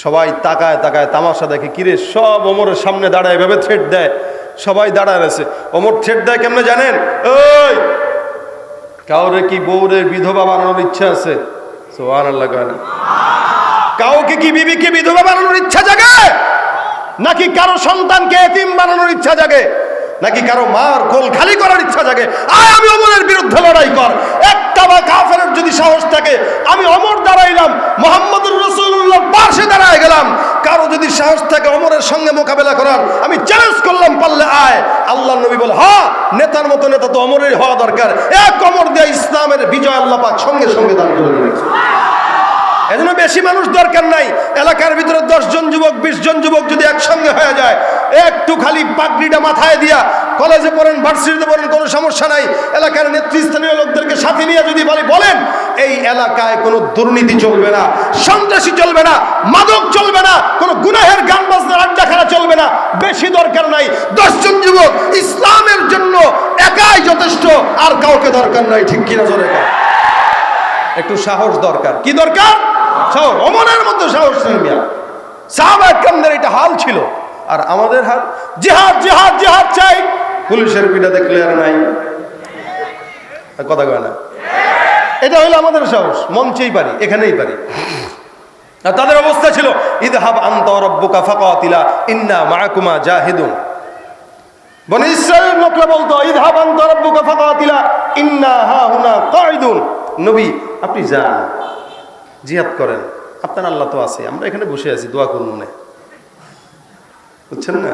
সবাই তাকায় তাকায় তামাশা দেখে, কিরে সব ওমরের সামনে দাঁড়ায় এভাবে থ্রেট দেয়, সবাই দাঁড়ায় আছে। ওমর থ্রেট দেয় কেমনে জানেন? ওই কাউরে কি বউরে বিধবা বানানোর ইচ্ছা আছে? সুবহানাল্লাহ। কাউকে কি বিবিকে বিধবা বানানোর ইচ্ছা জাগে? নাকি কারো সন্তানকে এতিম বানানোর ইচ্ছা জাগে? নাকি কারো মার কোল খালি করার ইচ্ছা জাগে? আয় আমি ওমরের বিরুদ্ধে লড়াই কর। একটা বা কাফেরের যদি সাহস থাকে, আমি ওমর দাঁড়াইলাম, মুহাম্মদুর রাসূলুল্লাহর পাশে দাঁড়ায় গেলাম। কারো যদি সাহস থাকে ওমরের সঙ্গে মোকাবেলা করার, আমি চ্যালেঞ্জ করলাম, পারলে আয়। আল্লাহর নবী বলে, হ্যাঁ নেতার মতো নেতা তো ওমরের হওয়া দরকার। এক ওমর দিয়ে ইসলামের বিজয় আল্লাহ পাক সঙ্গে সঙ্গে দান করে দিলেন। এজন্য বেশি মানুষ দরকার নাই। এলাকার ভিতরে 10 জন যুবক 20 জন যুবক যদি একসঙ্গে হয়ে যায়, একটু খালি পাগড়িটা মাথায় দিয়া, কলেজে পড়েন ভার্সিটিতে পড়েন কোনো সমস্যা নাই, এলাকার নেতৃস্থানীয় লোকদেরকে সাথে নিয়ে যদি বলেন এই এলাকায় কোনো দুর্নীতি চলবে না, সন্ত্রাসী চলবে না, মাদক চলবে না, কোনো গুনাহের গান বাজনার আড্ডাখানা চলবে না, বেশি দরকার নাই। 10 জন যুবক ইসলামের জন্য একাই যথেষ্ট, আর কাউকে দরকার নাই। ঠিক কিনা জোরে কর। একটু সাহস দরকার। কি দরকার? সাহস। ওমরের মতো সাহস নেই। সাহাবা একরামদের এটা হাল ছিল। আর আমাদের হাল জিহাদ জিহাদ জিহাদ চাই, পুলিশের পিঠা দেখলে আর নাই, কথা কয় না। এটা হলো আমাদের সাহস, মঞ্চেই পারি, এখানেই পারি। আর তাদের অবস্থা ছিল, ইযহাব আনতা ওয়া রাব্বুকা ফাকাতিলা ইন্না মাআকুমা জাহিদুন। বনি ইসরাঈল লোকরা বলতো, ইযহাব আনতা ওয়া রাব্বুকা ফাকাতিলা ইন্না হাহুনা কাঈদুন। নবী আপনি যান, জিহাদ করেন, আপনার আল্লাহ তো আছে, আমরা এখানে বসে আছি, দোয়া করুন মনে, বুঝছেন না?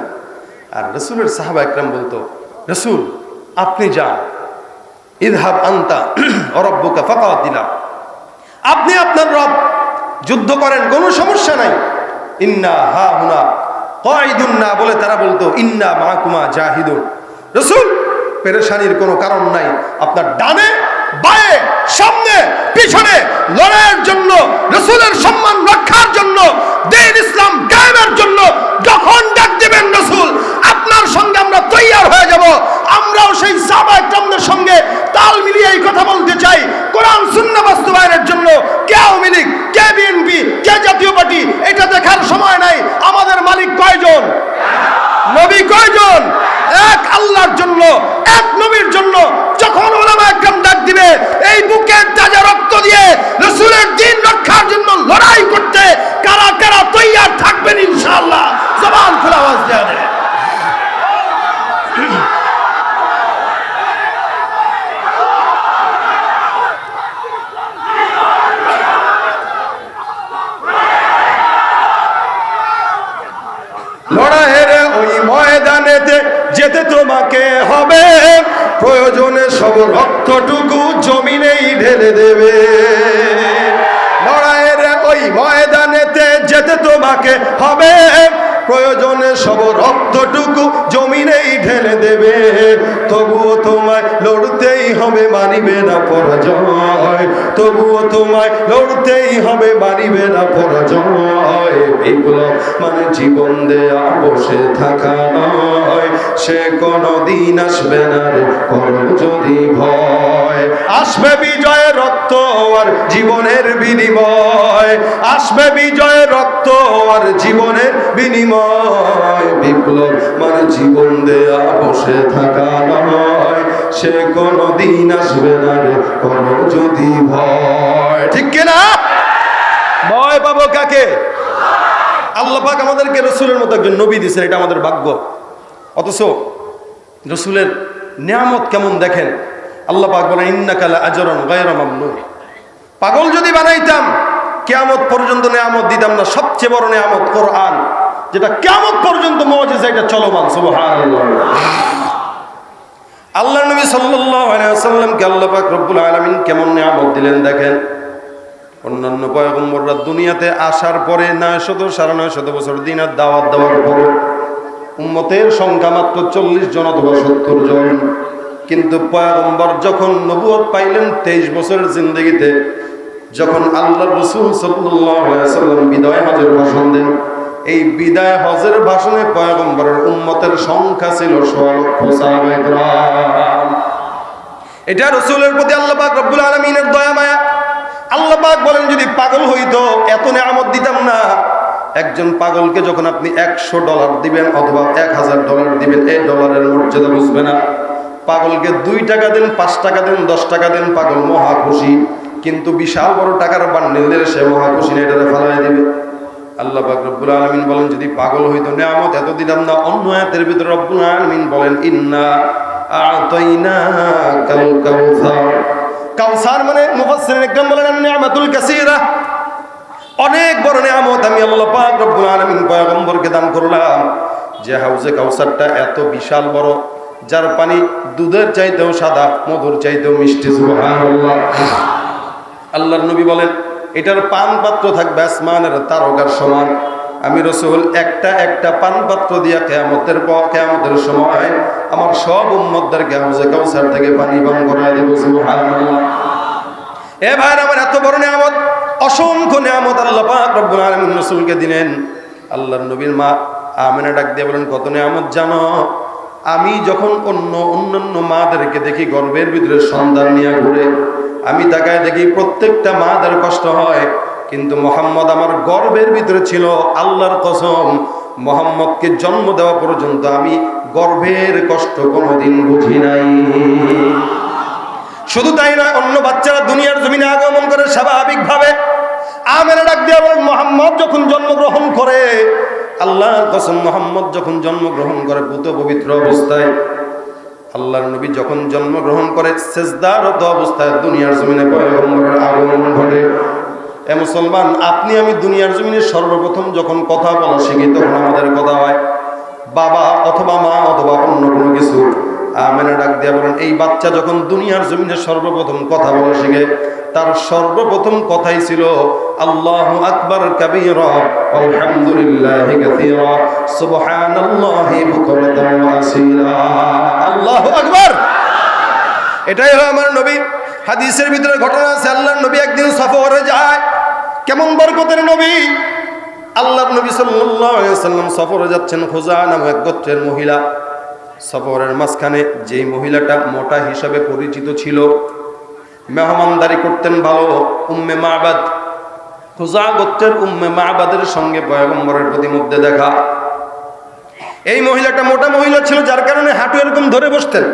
আর রাসূলের সাহাবা একরাম বলতো, রাসূল আপনি যান, ইযহাব আনতা ওয়া রাব্বুকা ফাকাতিলা, আপনি আপনার রব যুদ্ধ করেন, কোনো সমস্যা নাই। ইন্না হাহুনা কাঈদুন না বলে তারা বলতো ইন্না মাআকুমা জাহিদুন। রাসূল পেরেশানির কোনো কারণ নাই, আপনার ডানে বায়ে সামনে পিছনে লড়াইয়ের জন্য, রাসূলের সম্মান রক্ষার জন্য, দ্বীন ইসলাম কায়েমের জন্য যখন ডাক দিবেন রাসূল, আপনার সঙ্গে আমরা তৈয়ার হয়ে যাব। আমরাও সেই সাহাবা একরামদের সঙ্গে তাল মিলিয়ে এই কথা বলতে চাই, কোরআন সুন্নাহ বাস্তবায়নের জন্য কে আওয়ামী লীগ, কে বিএনপি, কে জাতীয় পার্টি, এটা দেখার সময় নাই। আমাদের মালিক কয়জন? নবী কয়জন? এক আল্লাহর জন্য, এক নবীর জন্য। যখন উলামা একরাম ডাক দিবে এই বুকের তাজা রক্ত দিয়ে রাসূলের দ্বীন রক্ষার জন্য লড়াই করতে কারা কারা তৈয়ার থাকবেন ইনশাআল্লাহ জবান খুলে আওয়াজ দেন লড়াইয়ের ওই ময়দানেতে যেতে তোমাকে হবে প্রয়োজনে সব রক্তটুকু জমিনেই ঢেলে দেবে লড়াইয়ের ওই ময়দানেতে যেতে তোমাকে হবে প্রয়োজনে সব রক্তটুকু জমিনেই ঢেলে দেবে তবুও তোমায় লড়তেই হবে মানিবে না পরাজয় তবুও তোমায় লড়তেই হবে মানিবে না পরাজয় বিপ্লব মানে জীবন দেয়া বসে থাকা নয় সে কোনদিন আসবে না রে করো যদি ভয় আসবে বিজয়ের রক্ত আর জীবনের বিনিময় আসবে বিজয়ের রক্ত আর জীবনের বিনিময় বিপ্লব মানে জীবন দেয়া বসে থাকা নয় সে কোনদিন আসবে না রে করো যদি ভয় ঠিক কিনা ভয় পাবো কাকে আল্লাহ পাক আমাদেরকে রাসূলের মতো একজন নবী দিয়েছেন এটা আমাদের ভাগ্য অথচ রাসূলের নিয়ামত কেমন দেখেন আল্লাহ পাক বলেন ইন্নাকা লা আজরুন গায়রা মামনুন পাগল যদি বানাইতাম কিয়ামত পর্যন্ত নিয়ামত দিতাম না সবচেয়ে বড় নিয়ামত কোরআন যেটা কিয়ামত পর্যন্ত মুজিজা এটা চলমান সুবহানাল্লাহ আল্লাহর নবী সাল্লাল্লাহু আলাইহি ওয়াসাল্লামকে আল্লাহ পাক রব্বুল আলামিন কেমন নিয়ামত দিলেন দেখেন অন্যান্য পয়গম্বররা দুনিয়াতে আসার পরে 900 বছর দিনের দাওয়াত দেওয়ার পর উম্মতের সংখ্যা মাত্র 40 জন অথবা 70 জন কিন্তু পয়গম্বর যখন নবুয়ত পাইলেন 23 বছরের জিন্দেগিতে যখন আল্লাহর রাসূল সাল্লাল্লাহু আলাইহি ওয়াসাল্লাম বিদায় হজের ভাষণ দেন এই বিদায় হজের ভাষণে পয়গম্বরের উম্মতের সংখ্যা ছিল 100 লক্ষ সাহাবায়ে কেরাম এটা রাসূলের প্রতি আল্লাহ পাক রব্বুল আলামিনের দয়া মায়া আল্লাহ পাক বলেন যদি পাগল হইতো এত নিয়ামত দিতাম না একজন পাগলকে যখন আপনি $100 দিবেন অথবা $1000 দিবেন এই ডলারের মর্যাদা বুঝবে না পাগলকে 2 টাকা দেন 5 টাকা দেন 10 টাকা দেন পাগল মহা খুশি কিন্তু বিশাল বড় টাকার বান্ডিল দিলে সে মহা খুশি না এটারে ফালায় দিবে আল্লাহ পাক রব্বুল আলামিন বলেন যদি পাগল হইতো নিয়ামত এত দিতাম না অন্য আয়াতের ভিতরে রব্বুল আলামিন বলেন ইন্না আ'তাইনাকাল কাউসার কাউসার মানে মুফাসসিরিন একদম বলেন নিয়ামাতুল কাসীরা অনেক বড় নিয়ামত আমি আল্লাহ পাক রব্বুল আলামিন পয়গম্বরকে দান করলাম যে হাউজে কাউসারটা এত বিশাল বড় যার পানি দুধের চাইতেও সাদা মধুর চাইতেও মিষ্টি সুবহানাল্লাহ আল্লাহর নবী বলেন এটার পান পাত্র থাকবে আসমানের তারকার সমান আমি রাসূল একটা একটা পান পাত্র দিয়া কিয়ামতের সময় আমার সব উম্মতদেরকে হাউজে কাউসার থেকে পানি পান করায় দেব সুবহানাল্লাহ এ ভাইরা আমার এত বড় নিয়ামত অসংখ্য নিয়ামত আল্লাহ পাক রব্বুল আলামিন রাসূলকে দিলেন আল্লাহর নবীর মা আমিনা ডাক দিয়ে বলেন কত নিয়ামত জানো আমি যখন অন্যান্য মাদেরকে দেখি গর্ভের ভিতরে সন্তান নিয়ে ঘুরে আমি তাকায় দেখি প্রত্যেকটা মাদের কষ্ট হয় কিন্তু মুহাম্মদ আমার গর্ভের ভিতরে ছিল আল্লাহর কসম মুহাম্মদকে জন্ম দেওয়া পর্যন্ত আমি গর্ভের কষ্ট কোনোদিন বুঝি নাই শুধু তাই নয় অন্য বাচ্চারা দুনিয়ার জমিনে আগমন করে স্বাভাবিকভাবে আমিনা ডাক দিয়ে বলেন মুহাম্মদ যখন জন্মগ্রহণ করে আল্লাহর কসম মুহাম্মদ যখন জন্মগ্রহণ করে পুত পবিত্র অবস্থায় আল্লাহর নবী যখন জন্মগ্রহণ করে সিজদারত অবস্থায় দুনিয়ার জমিনে পয়গম্বরের আগমন ঘটে এ মুসলমান আপনি আমি দুনিয়ার জমিনে সর্বপ্রথম যখন কথা বলা শিখি তখন আমাদের কথা হয় বাবা অথবা মা অথবা অন্য কোনো কিছু আমিনা ডাক দিয়া বলেন এই বাচ্চা যখন দুনিয়ার জমিনে সর্বপ্রথম কথা বলা শিখে তার সর্বপ্রথম কথাই ছিল আল্লাহু আকবার কাবীরা আলহামদুলিল্লাহি কাসীরা সুবহানাল্লাহি বুকরাতান ওয়া আসীলা আল্লাহু আকবার এটাই হলো আমার নবী হাদিসের ভিতরে ঘটনা আছে আল্লাহর নবী একদিন সফরে যায় কেমন বরকতের নবী আল্লাহর নবী সাল্লাল্লাহু আলাইহি ওয়াসাল্লাম সফরে যাচ্ছেন খুজা নামক এক গোত্রের মহিলা সফরের মাঝখানে যেই মহিলাটা মোটা হিসাবে পরিচিত ছিল মেহমানদারি করতেন ভালো উম্মে মাবাদ খুজা গোত্রের উম্মে মাবাদের সঙ্গে পয়গম্বরের প্রতিমধ্যে দেখা এই মহিলাটা মোটা মহিলা ছিল যার কারণে হাঁটু এরকম ধরে বসতেন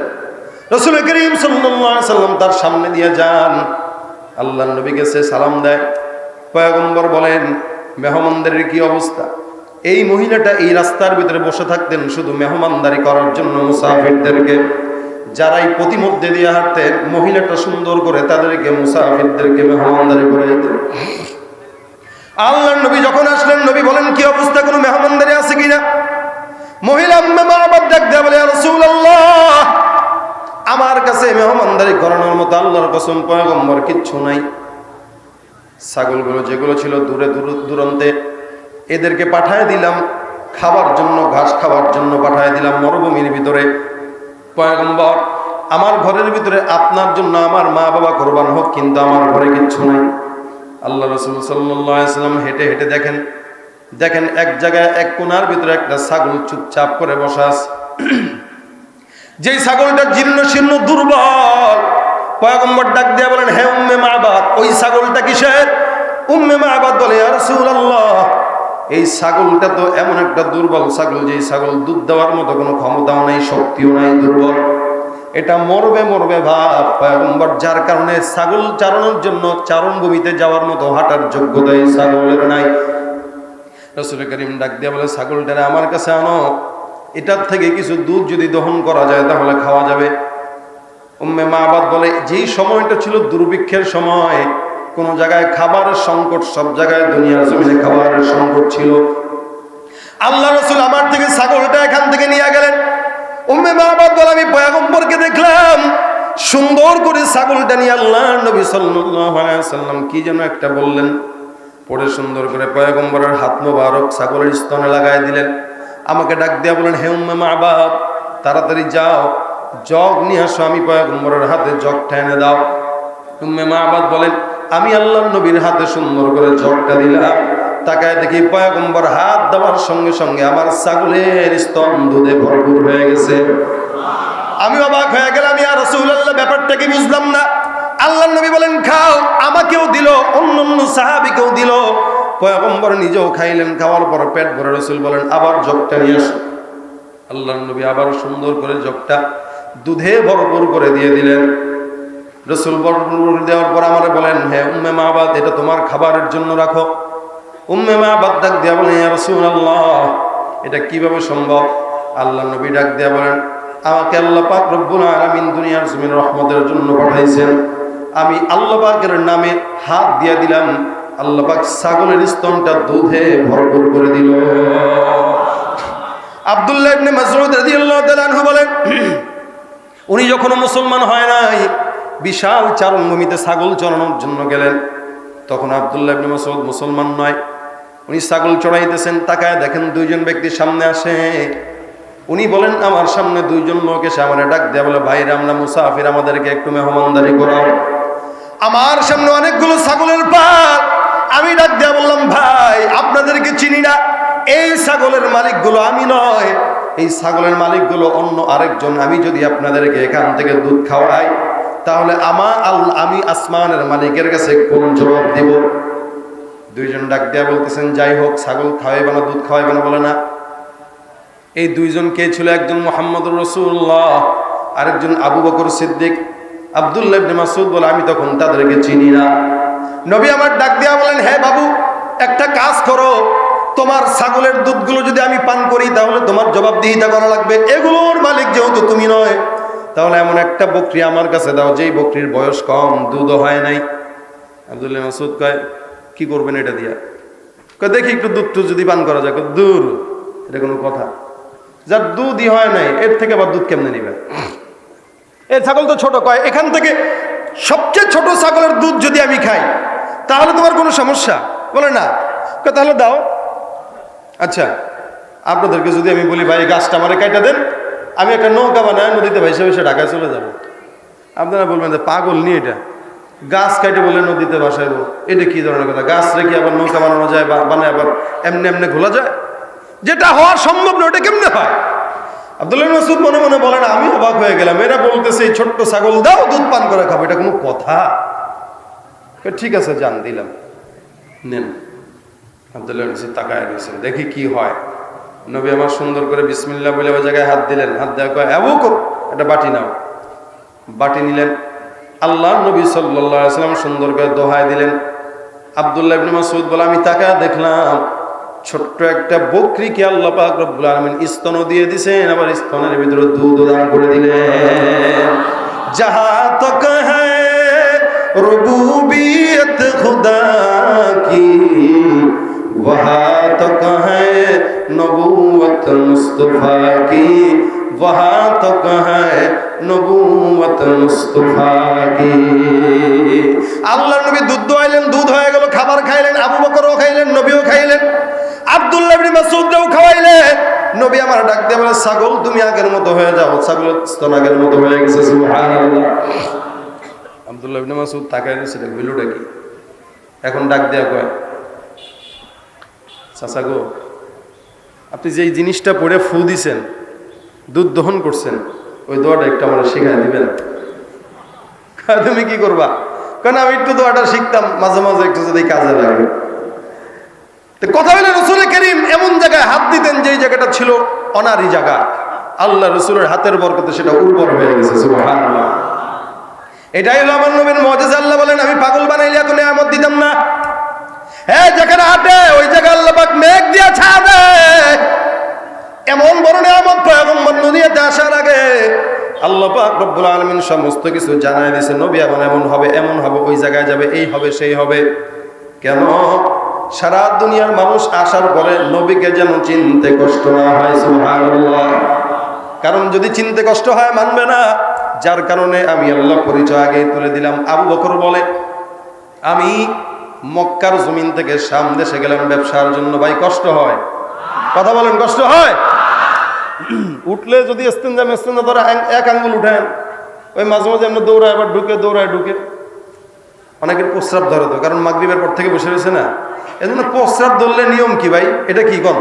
রাসূল করিম সাল্লাল্লাহু আলাইহি সাল্লাম তার সামনে দিয়ে যান, আল্লাহর নবী গেছে সালাম দেয়। পয়গম্বর বলেন, মেহমানদের কি অবস্থা? এই মহিলাটা এই রাস্তার ভিতরে বসে থাকতেন শুধু মেহমানদারি করার জন্য মুসাফিরদেরকে, যারাই প্রতিমধ্যে দিয়ে হাঁটতেন মহিলাটা সুন্দর করে তাদেরকে মুসাফিরদেরকে মেহমানদারি করে দিতেন। আল্লাহর নবী যখন আসলেন, নবী বলেন, কি অবস্থা, কোনো মেহমানদারি আছে কিনা? মহিলা উম্মে মা'বাদ ডাক দেয়া বলে, ইয়া রাসূলুল্লাহ, আমার কাছে মেহমানদারি করানোর মতো আল্লাহর কসম পয়গম্বর কিচ্ছু নাই। ছাগলগুলো যেগুলো ছিল দূরে দূরান্তে, এদেরকে পাঠায় দিলাম খাবার জন্য, ঘাস খাবার জন্য পাঠায় দিলাম মরুভূমির ভিতরে। পয়গম্বর, আমার ঘরের ভিতরে আপনার জন্য আমার মা বাবা কোরবান হোক, কিন্তু আমার ঘরে কিচ্ছু নাই। আল্লাহ রাসূল সাল্লাল্লাহু আলাইহি ওয়াসাল্লাম হেঁটে হেঁটে দেখেন এক জায়গায় এক কোণার ভিতরে একটা ছাগল চুপচাপ করে বসা আছে। যেই ছাগলটা জীর্ণ শীর্ণ দুর্বল, পয়গম্বর ডাক দিয়ে বলেন, হে উম্মে মা'বাদ, ওই ছাগলটা কিসের? উম্মে মা'বাদ বলে, ইয়া রাসূলুল্লাহ, এই ছাগলটা তো এমন একটা দুর্বল ছাগল, যে ছাগল দুধ দেওয়ার মতো কোনো ক্ষমতাও নাই, শক্তিও নাই, দুর্বল, এটা মরবে ভাব। পয়গম্বর, যার কারণে ছাগল চারণের জন্য চারণভূমিতে যাওয়ার মতো হাঁটার যোগ্যতা এই ছাগলের নাই। রাসূল করিম ডাক দিয়ে বলে, ছাগলটারে আমার কাছে আনো, এটার থেকে কিছু দুধ যদি দহন করা যায় তাহলে খাওয়া যাবে। উম্মে মা'বাদ বলে, যেই সময়টা ছিল দুর্ভিক্ষের সময়, কোন জায়গায় খাবারের সংকট, সব জায়গায় দুনিয়ার জমিনে খাবারের সংকট ছিল। আল্লাহ রাসূল আমার থেকে ছাগলটা এখান থেকে নিয়ে গেলেন। উম্মে মা'বাদ বলে, আমি পয়গম্বরকে দেখলাম সুন্দর করে ছাগলটা নিয়ে আল্লাহর নবী সাল্লাল্লাহু আলাইহি ওয়াসাল্লাম কি যেন একটা বললেন, পরে সুন্দর করে পয়গম্বরের হাত মোবারক ছাগলের স্তনে লাগায় দিলেন। আমাকে ডাক দিয়া বলেন, হে উম্মে মা'বাদ, তাড়াতাড়ি যাও, জগ নিয়ে আসো, আমি পয়গম্বরের হাতে জগটা এনে দাও। উম্মে মা'বাদ বলেন, আমি আল্লাহর নবীর হাতে সুন্দর করে জগটা দিলাম। তাকায় দেখি পয়গম্বর হাত দেওয়ার সঙ্গে সঙ্গে আমার ছাগলের স্তন দুধে ভরপুর হয়ে গেছে। আমি অবাক হয়ে গেলাম, ইয়া রাসূলুল্লাহ, ব্যাপারটা কি বুঝলাম না। আল্লাহর নবী বলেন, খাও। আমাকেও দিল, অন্যান্য সাহাবীকেও দিল। পয়গম্বর নিজেও খাইলেন। খাওয়ার পর পেট ভরে রাসূল বলেন, আবার জগটা নিয়ে আসো। আল্লাহর নবী আবার সুন্দর করে জগটা দুধে ভরপুর করে দিয়ে দিলেন। রাসূল ভরপুর দেওয়ার পর আমারে বলেন, হে উম্মে মা'বাদ, এটা তোমার খাবারের জন্য রাখো। উম্মে মা'বাদ ডাক দিয়া বলেন, ইয়া রাসূলুল্লাহ, এটা কিভাবে সম্ভব? আল্লাহর নবী ডাক দিয়া বলেন, আমাকে আল্লাহ পাক রব্বুল আলামিন দুনিয়ার জমিনে রহমতের জন্য পাঠাইছেন। আমি আল্লাহ পাকের নামে হাত দিয়া দিলাম, আল্লাহ পাক ছাগলের স্তনটা দুধে ভরপুর করে দিল। আব্দুল্লাহ ইবনে মাসউদ রাদিয়াল্লাহু তাআলা আনহু বলেন, উনি যখন মুসলমান হয় নাই, বিশাল চারণভূমিতে ছাগল চরানোর জন্য গেলেন। তখন আব্দুল্লাহ ইবনে মাসউদ মুসলমান নয়, উনি ছাগল চড়াইতেছেন। তাকায় দেখেন দুইজন ব্যক্তি সামনে আসে। উনি বলেন, আমার সামনে দুইজন লোক এসে আমার ডাক দেয়া বলে, ভাইরা, আমরা মুসাফির, আমাদেরকে একটু মেহমানদারি করাও। আমার সামনে অনেকগুলো ছাগলের পাল। আমি ডাক দেয়া বললাম, ভাই, আপনাদেরকে চিনি না, এই ছাগলের মালিকগুলো আমি নয়, এই ছাগলের মালিকগুলো অন্য আরেকজন। আমি যদি আপনাদেরকে এখান থেকে দুধ খাওয়াই, তাহলে আমি আসমানের মালিকের কাছে কোন জবাব দিব? দুইজন ডাক দেয়া বলতেছেন, যাই হোক, ছাগল খাওয়াইবে না, দুধ খাওয়াইবে না? বলে না। এই দুইজন কে ছিল? একজন মুহাম্মদুর রাসূলুল্লাহ, আরেকজন আবু বকর সিদ্দিক। আব্দুল্লাহ ইবনে মাসউদ বলে, আমি তখন তাদেরকে চিনি না। নবী আমার ডাক দিয়া বলেন, হে বাবু, একটা কাজ করো, তোমার ছাগলের দুধগুলো যদি আমি পান করি তাহলে তোমার জবাবদিহিতা করা লাগবে। এগুলোর মালিক যেহেতু তুমি নয়, তাহলে এমন একটা বকরি আমার কাছে দাও যেই বকরির বয়স কম, দুধও হয় নাই। আব্দুল্লাহ মাসউদ কয়, কি করবেন এটা দিয়া? কয়, দেখি একটু দুধ যদি পান করা যায়। দূর, এটা কোনো কথা? যার দুধই হয় নাই, এর থেকে আবার দুধ কেমনে নিবে? এই ছাগল তো ছোট। কয়, এখান থেকে সবচেয়ে ছোট ছাগলের দুধ যদি আমি খাই তাহলে তোমার কোনো সমস্যা? বলে না। কয়, তাহলে দাও। আচ্ছা, আপনাদেরকে যদি আমি বলি, ভাই, গাছটা আমারে কাইটা দেন, আমি একটা নৌকা বানায় নদীতে ভাইসা ভাইসা ঢাকায় চলে যাব, আপনারা বলবেন যে পাগল নিয়ে এটা গাছ কাইটে বলে নদীতে ভাসাইব, এটা কি ধরনের কথা? গাছ রেখে আবার নৌকা বানানো যায়, বানায় আবার এমনি এমনি ঘোলা যায়? যেটা হওয়ার সম্ভব না, ওটা কেমনে হয়? আব্দুল্লাহ মাসউদ মনে মনে বলেন, আমি অবাক হয়ে গেলাম, এরা বলতেছে এই ছোট্ট ছাগল দাও, দুধ পান করে খাবো, এটা কোনো কথা? ঠিক আছে, জান, দিলাম, নেন। আব্দুল্লাহ মাসউদ তাকায় রয়েছেন, দেখি কি হয়। নবী আমার সুন্দর করে বিসমিল্লাহ বলে ওই জায়গায় হাত দিলেন। হাত দেওয়া কয়, আবু বকর, একটা বাটি নাও। বাটি নিলেন, আল্লাহর নবী সাল্লাল্লাহু আলাইহি ওয়াসাল্লাম সুন্দর করে দোহাই দিলেন। আব্দুল্লাহ ইবনে মাসউদ বলে, আমি তাকায় দেখলাম ছোট্ট একটা বকরিকে আল্লাহ পাক রব্বুল আলামিন স্তন দিয়ে দিয়েছেন, আবার স্তনের ভিতরে দুধ দান করে দিলেন। জাহা তক হ্যায় রুবুবিয়ত খুদা কি, वहाँ तक है नबूवत मुस्तफा की, वहाँ तक है नबूवत मुस्तफा की। আল্লাহর নবী দুধ দোয়াইলেন, দুধ হয়ে গেল, খাবার খাইলেন, আবু বকরও খাইলেন, নবীও খাইলেন, আব্দুল্লাহ ইবনে মাসউদও খাওয়াইলেন। নবী আমার ডাক দিয়ে বলে, ছাগল তুমি আগের মতো হয়ে যাও। ছাগলের স্তন আগের মতো হয়ে গেছে, সুবহানাল্লাহ। আব্দুল্লাহ ইবনে মাসউদ তাকায় রয়েছিলেন, বিলুটা কি? এখন ডাক দেয়া কয়, চাচা গো, আপনি যে জিনিসটা পড়ে ফু দিছেন, দুধ দহন করছেন, ওই দোয়াটা একটু আমরা শিখাই দিবেন? তুমি কি করবা? কারণ আমি একটু দোয়াটা শিখতাম, মাঝে মাঝে একটু যদি কাজে লাগে। তো কথা হইলে রাসূল করিম এমন জায়গায় হাত দিতেন যেই জায়গাটা ছিল অনারি জায়গা, আল্লাহ রাসূলের হাতের বরকতে সেটা উর্বর হয়ে গেছে, সুবহানাল্লাহ। এটাই হলো আমার নবীর মুজিজা। আল্লাহ বলেন, আমি পাগল বানাইলে এত নিয়ামত দিতাম না। হ্যাঁ, যেখানে হাঁটে ওই জায়গায় আল্লাহ পাক মেঘ দিয়ে ছাড়ে। এমন বড় নিয়ামত পয়গম্বর দুনিয়াতে আসার আগে আল্লাহ পাক রব্বুল আলামিন সমস্ত কিছু জানাই দিয়েছে। নবী এমন এমন হবে, এমন হবে, ওই জায়গায় যাবে, এই হবে, সেই হবে। কেন? সারা দুনিয়ার মানুষ আসার পরে নবীকে যেন চিনতে কষ্ট না হয়, সুবহানাল্লাহ। কারণ যদি চিনতে কষ্ট হয় মানবে না, যার কারণে আমি আল্লাহ পরিচয় আগেই তুলে দিলাম। আবু বকর বলে, আমি মক্কার জমিন থেকে শাম দেশে গেলাম ব্যবসার জন্য, ভাই কষ্ট হয়। কথা বলেন, কষ্ট হয়? উঠলে যদি ইস্তেঞ্জা ধরে এক আঙ্গুল উঠেন, ওই মাঝে মাঝে এমনি দৌড়ায়, আবার ঢুকে, দৌড়ায় ঢুকে। অনেকের প্রস্রাব ধরে তো, কারণ মাগরিবের পর থেকে বসে রয়েছে না, এই জন্য প্রস্রাব ধরলে নিয়ম কি ভাই? এটা কি কম?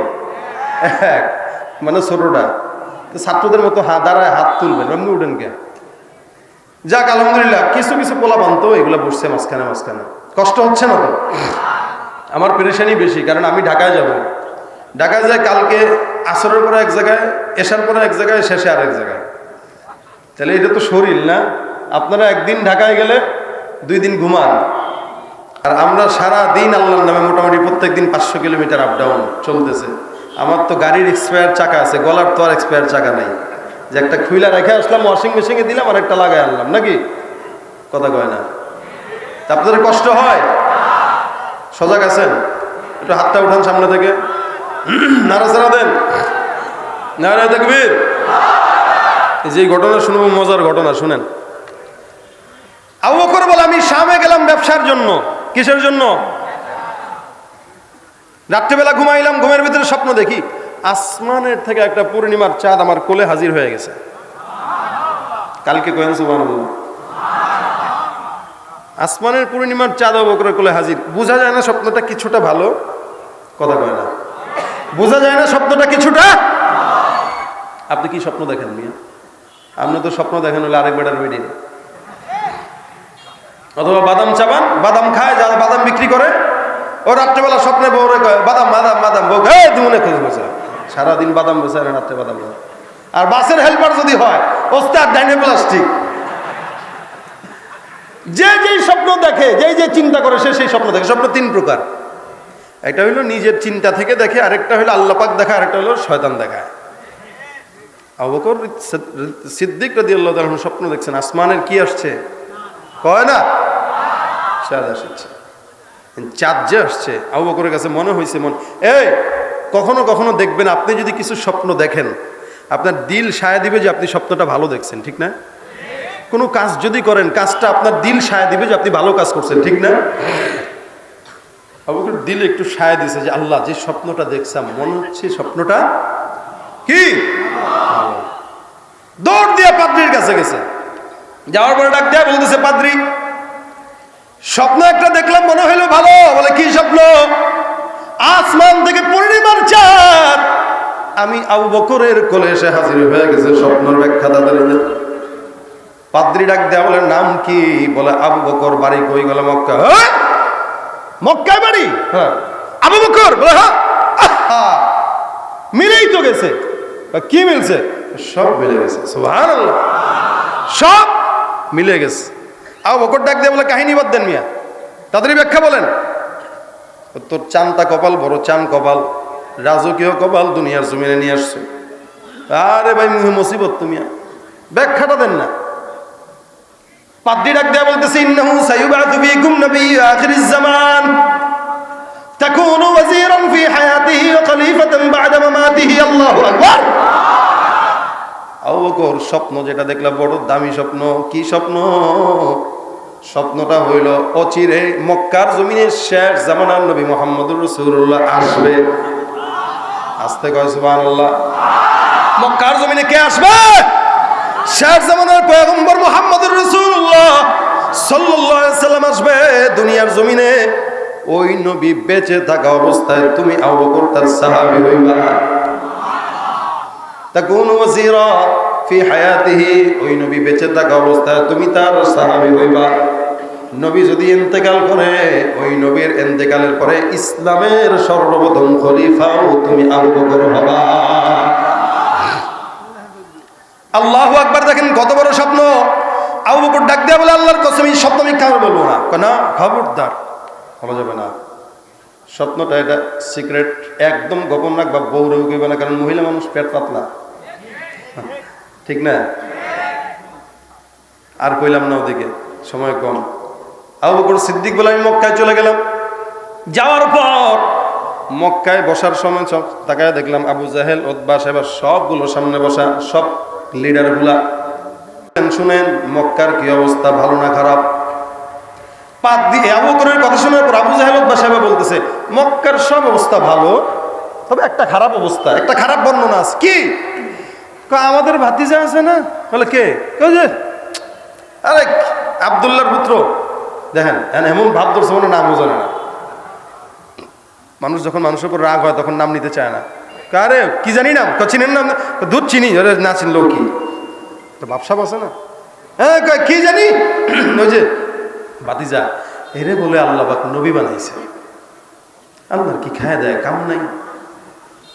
মানে ছোটটা ছাত্রদের মতো দাঁড়ায় হাত তুলবেন, এমনি উঠেন কে? যাক, আলহামদুলিল্লাহ, কিছু কিছু পোলা বানতো, এগুলো বসছে মাঝখানে মাঝখানে। কষ্ট হচ্ছে না তো? আমার পেরেশানি বেশি, কারণ আমি ঢাকায় যাব। ঢাকায় যাই কালকে আসরের পরে এক জায়গায়, এশার পরে এক জায়গায়, শেষে আর এক জায়গায়। তাহলে এটা তো শরীর না? আপনারা একদিন ঢাকায় গেলে 2 দিন ঘুমান, আর আমরা সারা দিন আল্লাহর নামে মোটামুটি প্রত্যেক দিন 500 কিলোমিটার আপ ডাউন চলতেছে। আমার তো গাড়ির এক্সপায়ার চাকা আছে, গলার তো আর এক্সপায়ার চাকা নাই যে একটা খুইলা রেখে আসলাম, ওয়াশিং মেশিনে দিলাম আর একটা লাগাই আনলাম, নাকি? কথা কয় না? আপনাদের কষ্ট হয়? সজাগ আছেন? একটু হাতটা উঠান সামনে থেকে, নাড়াচাড়া দেন, নারায়ে তাকবীর। এই যে ঘটনা শুনবো, মজার ঘটনা শুনেন। আবু বকর বলে, আমি শামে গেলাম ব্যবসার জন্য। কিসের জন্য? রাত্রিবেলা ঘুমাইলাম, ঘুমের ভিতরে স্বপ্ন দেখি আসমানের থেকে একটা পূর্ণিমার চাঁদ আমার কোলে হাজির হয়ে গেছে। কালকে কয়েন সুবহানাল্লাহ, আসমানের পূর্ণিমার চাঁদ আবু বকরের কোলে হাজির। বোঝা যায় না স্বপ্নটা কিছুটা ভালো? কথা কয় না? বোঝা যায় না স্বপ্নটা কিছুটা? আপনি কি স্বপ্ন দেখেন মিয়া? আপনি তো স্বপ্ন দেখেন হলে আরেক বেটার বেডি, অথবা বাদাম চাবান, বাদাম খায়, যারা বাদাম বিক্রি করে, ও রাত্রেবেলা স্বপ্নে বউরে কয়, বাদাম বাদাম বাদাম, বউ হে দুমনে খোঁজ বসে সারাদিন বাদাম বসে, আর রাত্রে বাদাম। আর বাসের হেল্পার যদি হয়, ওস্তাদ ডাইনে প্লাস্টিক। যে যেই স্বপ্ন দেখে, যে চিন্তা করে, সে সেই স্বপ্ন দেখে। স্বপ্ন 3 প্রকার। একটা হইলো নিজের চিন্তা থেকে দেখে, আরেকটা হইলো আল্লাহ পাক দেখা, আরেকটা হইলো শয়তান দেখায়। আবু বকর সিদ্দিক রাদিয়াল্লাহু তাআলা স্বপ্ন দেখছেন, আসমানের কি আসছে? কয় না, চাঁদ আসছে। চাঁদ যে আসছে, আবু বকরের কাছে মনে হয়েছে, এই কখনো কখনো দেখবেন, আপনি যদি কিছু স্বপ্ন দেখেন, আপনার দিল সায় দিবে যে আপনি স্বপ্নটা ভালো দেখছেন, ঠিক না? কোনো কাজ যদি করেন, কাজটা আপনার দিল সায় দিবে যে আপনি ভালো কাজ করছেন, ঠিক না? আবু বকর দিল একটু সায় দিছে যে আল্লাহ, যে স্বপ্নটা দেখছিলাম মনে হচ্ছে স্বপ্নটা কি। দৌড় দিয়ে পাদ্রীর কাছে গেছে, যাওয়ার পরে ডাক দিয়ে বলতেছে, পাদ্রী, স্বপ্ন একটা দেখলাম, মনে হইলো ভালো। বলে, কি স্বপ্ন? আসমান থেকে পূর্ণিমার চাঁদ আমি আবু বকরের কোলে এসে হাজির হয়ে গেছে। স্বপ্নের ব্যাখ্যা তাদের। পাদ্রী ডাক দেয়া বলে, নাম কি? বলে, আবু বকর। বাড়ি কই? গেল মক্কা। মক্কায় বাড়ি? হ্যাঁ। আবু বকর? বলে, হ্যাঁ। মিলেই তো গেছে। কি মিলছে? সব মিলে গেছে, সুবহানাল্লাহ। সব মিলে গেছে। আবু বকর ডাক দিয়ে বলে কাহিনী বাদ দেন মিয়া, তাড়াতাড়ি ব্যাখ্যা বলেন। তোর চামটা কপাল, বড় চাম কপাল, রাজকীয় কপাল, দুনিয়ার জমিনে নিয়ে আসছো। আরে ভাই মুহে মুসিবত, তুমি ব্যাখ্যাটা দেন না। পাদ্রী ডাক দেয়া বলতেছে ইন্নাহু সায়ুবাতু ফীকুম নাবিয়্যু আখিরিজ জামান তাকুনু ওয়াজিরান ফি হায়াতিহি ওয়া খলিফাতান বা'দা মামাতিহি। আল্লাহু আকবার। আবু বকর স্বপ্ন যেটা দেখলাম বড় দামি স্বপ্ন। কি স্বপ্ন? স্বপ্নটা হইল অচিরে মক্কার জমিনে শেষ জামানার নবী মুহাম্মদুর রাসূলুল্লাহ আসবে। আস্তে কয় সুবহানাল্লাহ। মক্কার জমিনে কে আসবে? শেষ জামানার পয়গম্বর মুহাম্মদুর রাসূলুল্লাহ সাল্লাল্লাহু আলাইহি ওয়াসাল্লাম আসবে দুনিয়ার জমিনে। ওই নবী বেঁচে থাকা অবস্থায় তুমি আবু বকর তার সাহাবী হইবা। তাকুনু ওয়াজিরা ফি হায়াতিহি, ওই নবী বেঁচে থাকা অবস্থায় তুমি তার সাহাবী হইবা। নবী যদি ইন্তেকাল করে, ওই নবীর ইন্তেকালের পরে ইসলামের সর্বপ্রথম খলিফাও তুমি আবু বকর হবা। আল্লাহু আকবার। দেখেন কত বড় স্বপ্ন। আবু বকর ডাক দেয়া বলে আল্লাহর কসম এই স্বপ্ন আমি কাউকে বলবো না। না, খবরদার, বলা যাবে না। স্বপ্নটা এটা সিক্রেট, একদম গোপন রাখবা, বউরেও কইবে না, কারণ মহিলা মানুষ পেট পাতলা, ঠিক না? আর কইলাম না, ওদিকে সময় কম। আবু বকর সিদ্দিক বলে আমি মক্কায় চলে গেলাম। যাওয়ার পর মক্কায় বসার সময় সব তাকায় দেখলাম আবু জাহেল, উতবা, সাইবা সবগুলো সামনে বসা, সব লিডারগুলা। শুনেন মক্কার কি অবস্থা, ভালো না খারাপ? পাত দিয়ে আবু বকরের কথা শোনার পর আবু জাহেল, উতবা, সাইবা বলতেছে মক্কার সব অবস্থা ভালো, তবে একটা খারাপ অবস্থা, একটা খারাপ বর্ণনা আছে। কি? আমাদের ভাতিজা আছে না? বলে কে? আরে আব্দুল্লাহর পুত্র। দেখেন এমন ভাব ধরছে মনে নামও জানে না। মানুষ যখন মানুষের উপর রাগ হয় তখন নাম নিতে চায় না। আরে কি জানি নাম, চিনেন নাম? দুধ চিনি, না চিনলেও কি, তো বাপসাপ আছে না। হ্যাঁ কি জানি, ওই যে ভাতিজা, এরে বলে আল্লাহ পাক নবী বানাইছে। আল্লাহর কি খায় দেয় কাম নাই,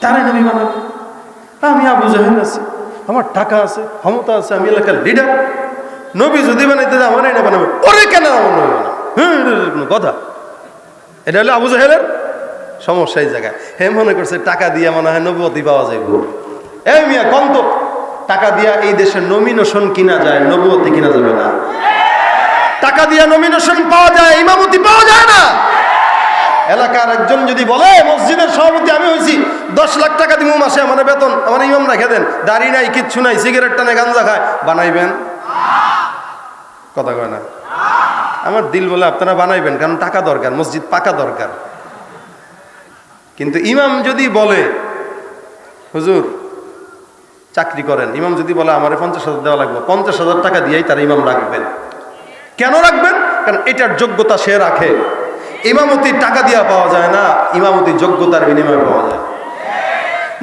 তারে নবী বানাবে? আমি আবু জাহেল আছি, আমার টাকা আছে, ক্ষমতা আছে, আমি এলাকার লিডার, নবী যদি বানাইতে আমার এটা বানাবে, ওরে কেন আমার নবী বানাবে? কোনো কথা? এটা হলো আবু জাহেলের সমস্যা এই জায়গায়। হে মনে করছে টাকা দিয়ে মনে হয় নবুয়তি পাওয়া যায়। এই মিয়া কম তো, টাকা দিয়া এই দেশে নমিনেশন কিনা যায়, নবুয়তি কিনা যাবে না। টাকা দিয়া নমিনেশন পাওয়া যায়, ইমামতি পাওয়া যায় না। এলাকার একজন যদি বলে মসজিদের সভাপতি আমি হয়েছি, 10 লাখ টাকা দিব মাসে আমার বেতন, আমার ইমাম রেখে দেন, দাড়ি নাই, কিচ্ছু নাই, সিগারেট টানে, গাঞ্জা খায়, বানাইবেন? কথা কয় না। আমার দিল বলে আপনারা বানাইবেন, কারণ টাকা দরকার, মসজিদ পাকা দরকার। কিন্তু ইমাম যদি বলে হুজুর চাকরি করেন, ইমাম যদি বলে আমার 50,000 দেওয়া লাগবে, 50,000 টাকা দিয়েই তার ইমাম রাখবেন। কেন রাখবেন? কারণ এটার যোগ্যতা সে রাখে। ইমামতির টাকা দিয়া পাওয়া যায় না, ইমামতির যোগ্যতার বিনিময়ে পাওয়া যায়।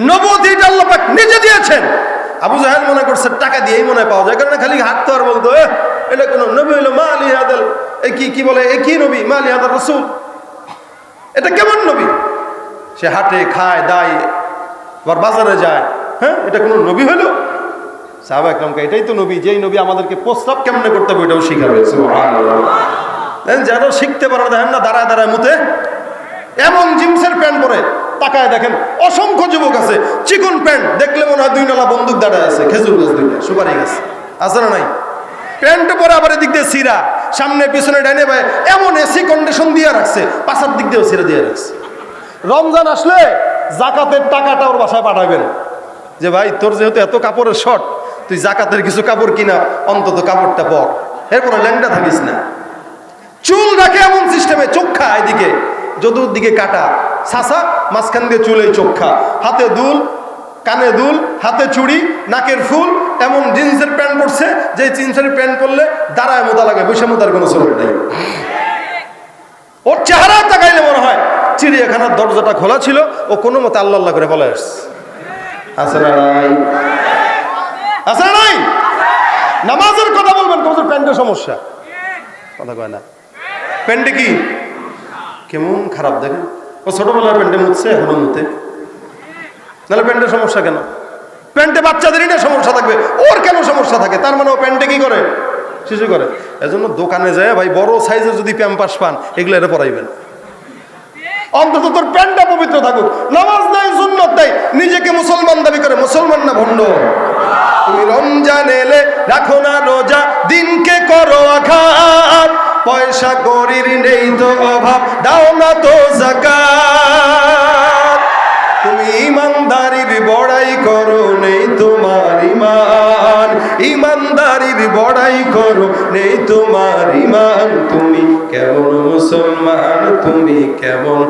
নবুয়তিটা আল্লাহ পাক নিজে দিয়েছেন। আবু জাহেল মনে করছে টাকা দিয়েই মনে পাওয়া যায়, কারণ খালি হাত তো আর বলতো এটা কোন নবী হইলো মা আলী হাদাল, কি বলে এ কি নবী, মা আলী হাদাল রাসূল, এটা কেমন নবী? সে হাটে খায় দায়, আবার বাজারে যায়, হ্যাঁ এটা কোনো নবী হইলো? সাহাবা একরামকে এটাই তো নবী, যেই নবী আমাদেরকে প্রস্তাব কেমনে করতে হবে এটাও শিখাবে। যেন শিখতে পারে, দেখেন না দাঁড়ায় দাঁড়ায় মুতে, এমন জিন্সের প্যান্ট পরে তাকায় দেখেন অসংখ্য যুবক আছে, চিকন প্যান্ট দেখলে মনে হয় 2 নালা বন্দুক দাঁড়ায় আছে, খেজুর গাছ দুইটা, সুপারি গাছ আছে না নাই? প্যান্ট পরে আবার এদিক দিয়ে সিরা, সামনে পিছনে ডাইনে ভাই এমন এসি কন্ডিশন দিয়ে রাখছে, পাশার দিক দিয়েও সিরা দিয়ে রাখছে। রমজান আসলে জাকাতের টাকাটা ওর বাসায় পাঠাবেন, যে ভাই তোর যেহেতু এত কাপড়ের শর্ট, তুই জাকাতের কিছু কাপড় কিনা, অন্তত কাপড়টা পর, এরপরে ল্যাংটা থাকিস না। চুল রাখে এমন সিস্টেমে, চোখা এদিকে চতুর্দিকে কাটা, ছাসা, মাঝখান দিয়ে চুলে চোখা, হাতে দুল, কানে দুল, হাতে চুড়ি, নাকের ফুল, এমন জিন্সের প্যান্ট পরছে যে জিন্সের প্যান্ট পরলে দাঁড়ায় মোতা লাগে, বৈশা মোতার কোনো সুযোগ নেই। ওর চেহারা তাকাইলে মনে হয় চিড়িয়াখানার দরজাটা খোলা ছিল, ও কোনো মতে আল্লাহ আল্লাহ করে বলে আসছে। আছে না নাই? আছে না নাই? নামাজের কথা বলবেন, তোমাদের প্যান্টের সমস্যা, কথা কয় না। প্যান্টে কি কেমন খারাপ দেখেন, ও ছোটবেলার প্যান্টে মুছছে, এখনো মুতে, নাহলে প্যান্টের সমস্যা কেন? প্যান্টে বাচ্চাদেরই না সমস্যা থাকবে, ওর কেন সমস্যা থাকে? তার মানে ও প্যান্টে কি করে? শিশু করে। এজন্য দোকানে যায় ভাই বড় সাইজের যদি প্যাম্পাস পান এগুলো এটা পরাইবেন, অন্তত তোর প্যান্টটা পবিত্র থাকুক। নামাজ নাই, সুন্নত নাই, নিজেকে মুসলমান দাবি করে, মুসলমান না ভণ্ড। তুমি রমজান এলে রাখো না রোজা, দিনকে করো আঘাত, পয়সা করির নেই তো অভাব, দাও না তো যাকাত। তুমি ইমানদারির বড়াই করো, নেই তোমার ইমান, ইমানদারির বড়াই করো, নেই তোমার ইমান। তুমি কেমন মুসলমান, তুমি কেমন,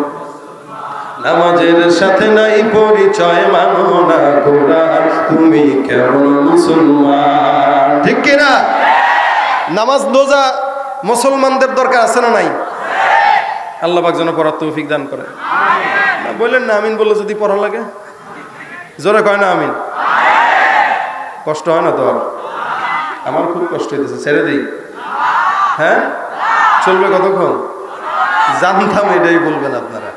নামাজের সাথে নাই পরিচয়, মানো না কোরআন, তুমি কেমন মুসলমান। ঠিক কিনা? নামাজ রোজা মুসলমানদের দরকার আছে না নাই? আল্লাহ পাক যেন পড়ার তৌফিক দান করে। না বললেন না আমিন বললে যদি পড়া লাগে, জোরে কয় না আমিন। কষ্ট হয় না তো? আমার খুব কষ্ট হইতেছে, ছেড়ে দিই। হ্যাঁ চলবে কতক্ষণ? জানতাম এটাই বলবেন আপনারা।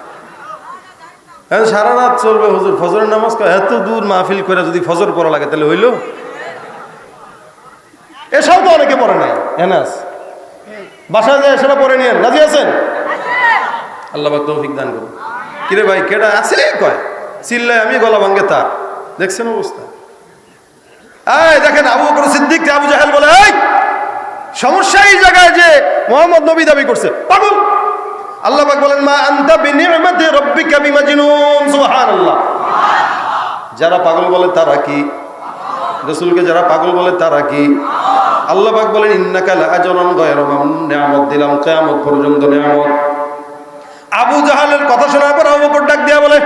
হ্যাঁ সারা রাত চলবে হুজুর, ফজরের নামাজ এত দূর মাহফিল করে যদি ফজর পড়া লাগে তাহলে হইল? এসব তো অনেকে পড়ে নাই, এনাস বাসায় যায় সেটা পড়ে নিয়েন, রাজি আছেন? আল্লাহ পাক তৌফিক দান করুন। কিরে ভাই কেডা আছে কয় চিল্লায় আমি গলা ভাঙ্গে তার, দেখছেন অবস্থা? এই দেখেন আবু বকর সিদ্দিক কে আবু জাহেল বলে এই সমস্যা এই জায়গায় যে মুহাম্মদ নবী দাবি করছে, পাগল। আল্লাহ পাক বলেন মা আনতা বিনি'মাতি রাব্বিকা বিমাজনুন, সুবহানাল্লাহ। যারা পাগল বলে তারা কি? রাসূলকে যারা পাগল বলে তারা কি? আল্লাহ পাক বলেন ইন্নাকা লাআজরুন গায়রা মামনুন, নিয়ামত দিলাম কিয়ামত পর্যন্ত নিয়ামত। আবু জাহেলের কথা শোনার পর আবু বকর ডাক দিয়া বলে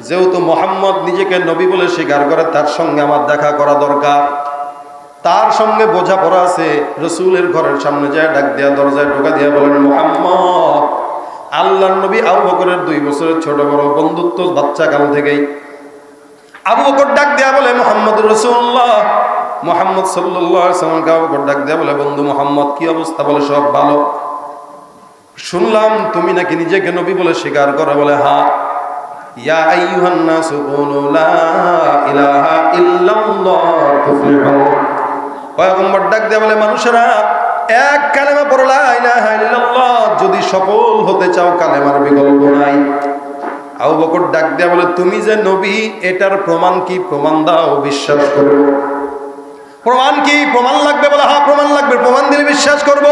যেহেতু মুহাম্মদ নিজেকে নবী বলে স্বীকার করে, তার সঙ্গে আমার দেখা করা দরকার। তার সঙ্গে বোঝাপড়া আছে। রাসূলের ঘরের সামনে যায় ডাক দিয়া দরজায় ঢোকা দিয়া বলেন মুহাম্মদ, আল্লাহর নবী আবু বকরের 2 বছরের ছোট বড় বন্ধুত্ব বাচ্চা কাল থেকেই। আবু বকর ডাক দিয়া বলে মুহাম্মদুর রাসূলুল্লাহ, মুহাম্মদ সাল্লাল্লাহু আলাইহি ওয়াসাল্লামকে আবু বকর ডাক দিয়া বলে বন্ধু মুহাম্মদ কি অবস্থা? বলে সব ভালো। শুনলাম তুমি নাকি নিজেকে নবী বলে স্বীকার করো। বলে হ্যাঁ। ইয়া আইয়ুহান নাসু কুলু লা ইলাহা ইল্লাল্লাহ তুফলিহুন। পয়গম্বর ডাক দিয়া বলে মানুষেরা এক কালেমা পড়ো লা ইলাহা ইল্লাল্লাহ, যদি সফল হতে চাও কালেমার বিকল্প নাই। আবু বকর ডাক দিয়া বলে তুমি যে নবী এটার প্রমাণ কি? প্রমাণ দাও, বিশ্বাস করব। প্রমাণ কি? প্রমাণ লাগবে? বলে হ্যাঁ প্রমাণ লাগবে, প্রমাণ দিলে বিশ্বাস করব।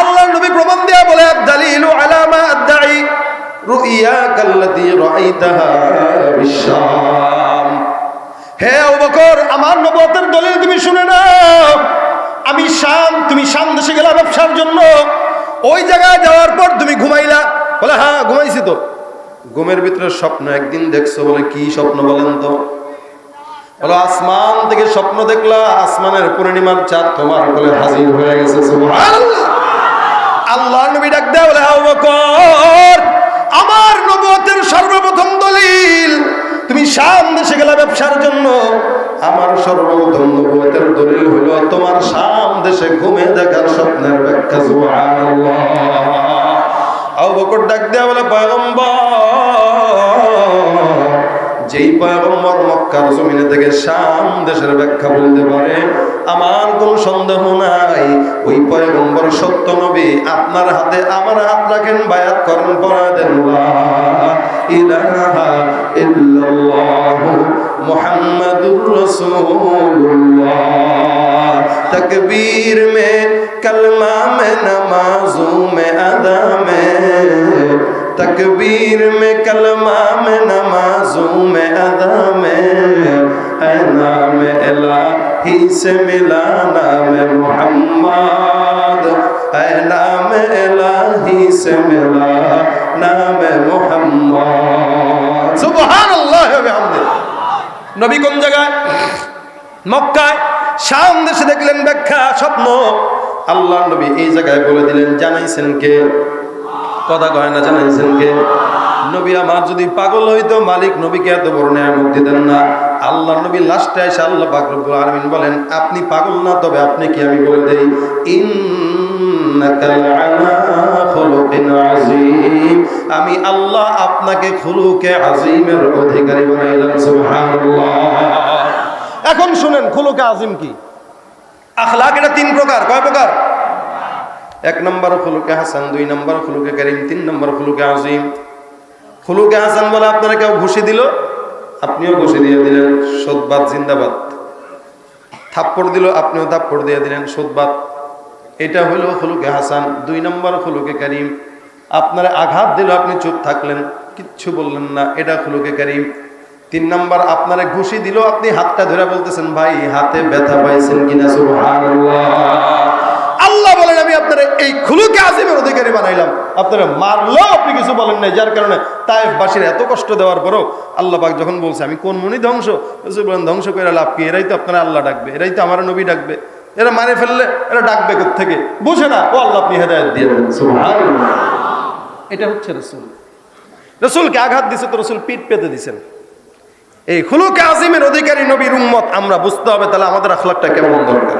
আল্লাহর নবী প্রমাণ দেয়া বলে আদ-দালিলু আলা মা আদ-দাই রুইয়াকাল্লাতী রাআইতাহা বিশ-শাম। হে আবু বকর আমার নবুয়তের দলিল তুমি শুনে নাও। আমি শাম, তুমি শাম দেশে গেলা ব্যবসার জন্য, ওই জায়গায় যাওয়ার পর তুমি ঘুমাইলা। বলে হ্যাঁ ঘুমাইছি তো। ঘুমের ভিতরে স্বপ্ন একদিন দেখছো। বলে কি স্বপ্ন বলেন তো? বলো আসমান থেকে স্বপ্ন দেখলা, আসমানের পূর্ণিমার চাঁদ তোমার কোলে হাজির হয়ে গেছে। সুবহানাল্লাহ। আল্লাহর নবী ডাক দেয়া বলে আবু বকর আমার নবুয়তের সর্বপ্রথম দলিল তুমি শাম দেশে গেলা ব্যবসার জন্য, আমার সর্বপ্রথম নবুয়তের দলিল হলো তোমার শাম দেশে ঘুমে দেখার স্বপ্নের ব্যাখ্যা। সুবহানাল্লাহ। আবু বকর ডাক দেয়া বলে পয়গম্বর, যেই পয়গম্বর মক্কার জমিনে থেকে শাম দেশের ব্যাখ্যা বলতে পারে আমার কোনো সন্দেহ নাই ওই পয়গম্বর সত্য নবী। আপনার হাতে আমার হাত রাখেন, বায়াত করেন, পড়া দেন লা ইলাহা ইল্লাল্লাহ মুহাম্মাদুর রাসূলুল্লাহ। तकबीर में कलमा में नमाजों में अदा में, तकबीर में कलमा में नमाजों में अदा में, ऐ नाम इलाही से मिला नाम मोहम्मद, ऐ नाम इलाही से मिला नाम मोहम्मद। सुबहानल्लाह व बिहम्दिही। नबी কোন জায়গায়? মক্কায়। শাম দেশে দেখলেন ব্যাখ্যা স্বপ্ন। আল্লাহর নবী এই জায়গায় বলে দিলেন জানাইছেন কে? কথা কয় না, জানাইছেন কে? নবী আমার যদি পাগল হইতো মালিক নবীকে এত বড় নিয়ামত দিতেন না। আল্লাহর নবী লাস্টে এসে আল্লাহ পাক রব্বুল আলামিন বলেন আপনি পাগল না, তবে আপনি কি আমি বলে দেই ইন্নাকা লাআলা খুলুকিন আযীম, আমি আল্লাহ আপনাকে খুলুকে আযীমের অধিকারী বানাইলাম। সুবহানাল্লাহ। এখন শুনেন খুলুকে আযীম কি? আখলাক এটা 3 প্রকার। কয় প্রকার? 1 নম্বর খুলুকে হাসান, 2 নম্বর খুলুকে কারীম, 3 নম্বর খুলুকে আযীম। খুলুকে হাসান বলে আপনারা কেউ ঘুষি দিল, আপনিও ঘুষি দিয়ে দিলেন, সদবাদ জিন্দাবাদ। থাপ্পড় দিল, আপনিও থাপ্পড় দিয়ে দিলেন, সদবাদ। এটা হলো খুলুকে হাসান। 2 নম্বর খুলুকে কারীম, আপনারা আঘাত দিল, আপনি চুপ থাকলেন, কিচ্ছু বললেন না, এটা খুলুকে কারীম। 3 নম্বর আপনারা ঘুষি দিল, আপনি হাতটা ধরে বলতেছেন ভাই হাতে ব্যথা পাইছেন কিনা, সুবহানাল্লাহ। আল্লাহ বলেন আমি আপনারা এই খুলুকে আযীমের অধিকারী বানাইলাম, আপনারা মারলো আপনি কিছু বলেন নাই, যার কারণে তায়েফবাসীর এত কষ্ট দেওয়ার পরও আল্লাহ পাক যখন বলছে আমি কোন মনি ধ্বংস, বলেন ধ্বংস করে লাভ কি, এরাই তো আপনারা আল্লাহ ডাকবে, এরাই তো আমার নবী ডাকবে, এরা মারে ফেললে এরা ডাকবে কোত্থেকে, বুঝে না, ও আল্লাহ আপনি হেদায়েত দিয়ে দেন, সুবহানাল্লাহ। এটা হচ্ছে রাসূল। রাসূলকে আঘাত দিছে তো রাসূল পিঠ পেতে দিছেন। এই খুলুকে আযীমের অধিকারী নবীর উম্মত আমরা বুঝতে হবে তাহলে আমাদের আখলাকটা কেমন দরকার।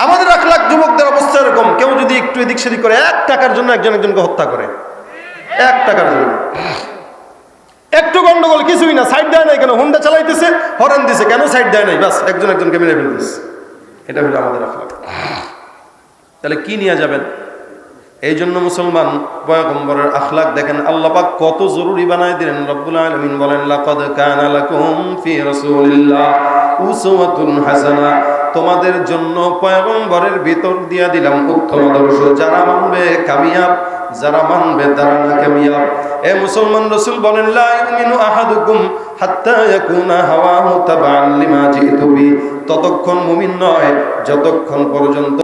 আমাদের আখলাক, যুবকদের অবস্থা এরকম, কেউ যদি একটু এদিক সেদিক করে 1 টাকার জন্য একজনকে হত্যা করে, 1 টাকার জন্য একটু গন্ডগোল, কিছুই না, সাইড দেয় নাই কেন, হুন্ডা চালাইতেছে, হরেন দিছে কেন, সাইড দেয় নাই, বাস একজনকে মেরে ফেলতেছে। এটা হলো আমাদের আখলাক। তাহলে কি নিয়ে যাবেন? এই জন্য মুসলমান পয়গম্বরের আখলাক দেখেন আল্লাহ পাক কত জরুরি বানায় দিলেন। রব্বুল আলামিন বলেন লাকাদ কানা লাকুম ফি রাসূলিল্লাহ উসওয়াতুন হাসানা, তোমাদের জন্য পয়গম্বরের ভিতর দিয়া দিলাম উত্তম আদর্শ, যারা মানবে কামিয়াব, যারা মানবে তারা না কামিয়াব। এ মুসলমান, রাসূল বলেন লা ইউমিনু আহাদুকুম হাত্তা ইয়াকুনা হাওয়াহু তাবাআন লিমা জিতু বি, ততক্ষণ মুমিন নয় যতক্ষণ পর্যন্ত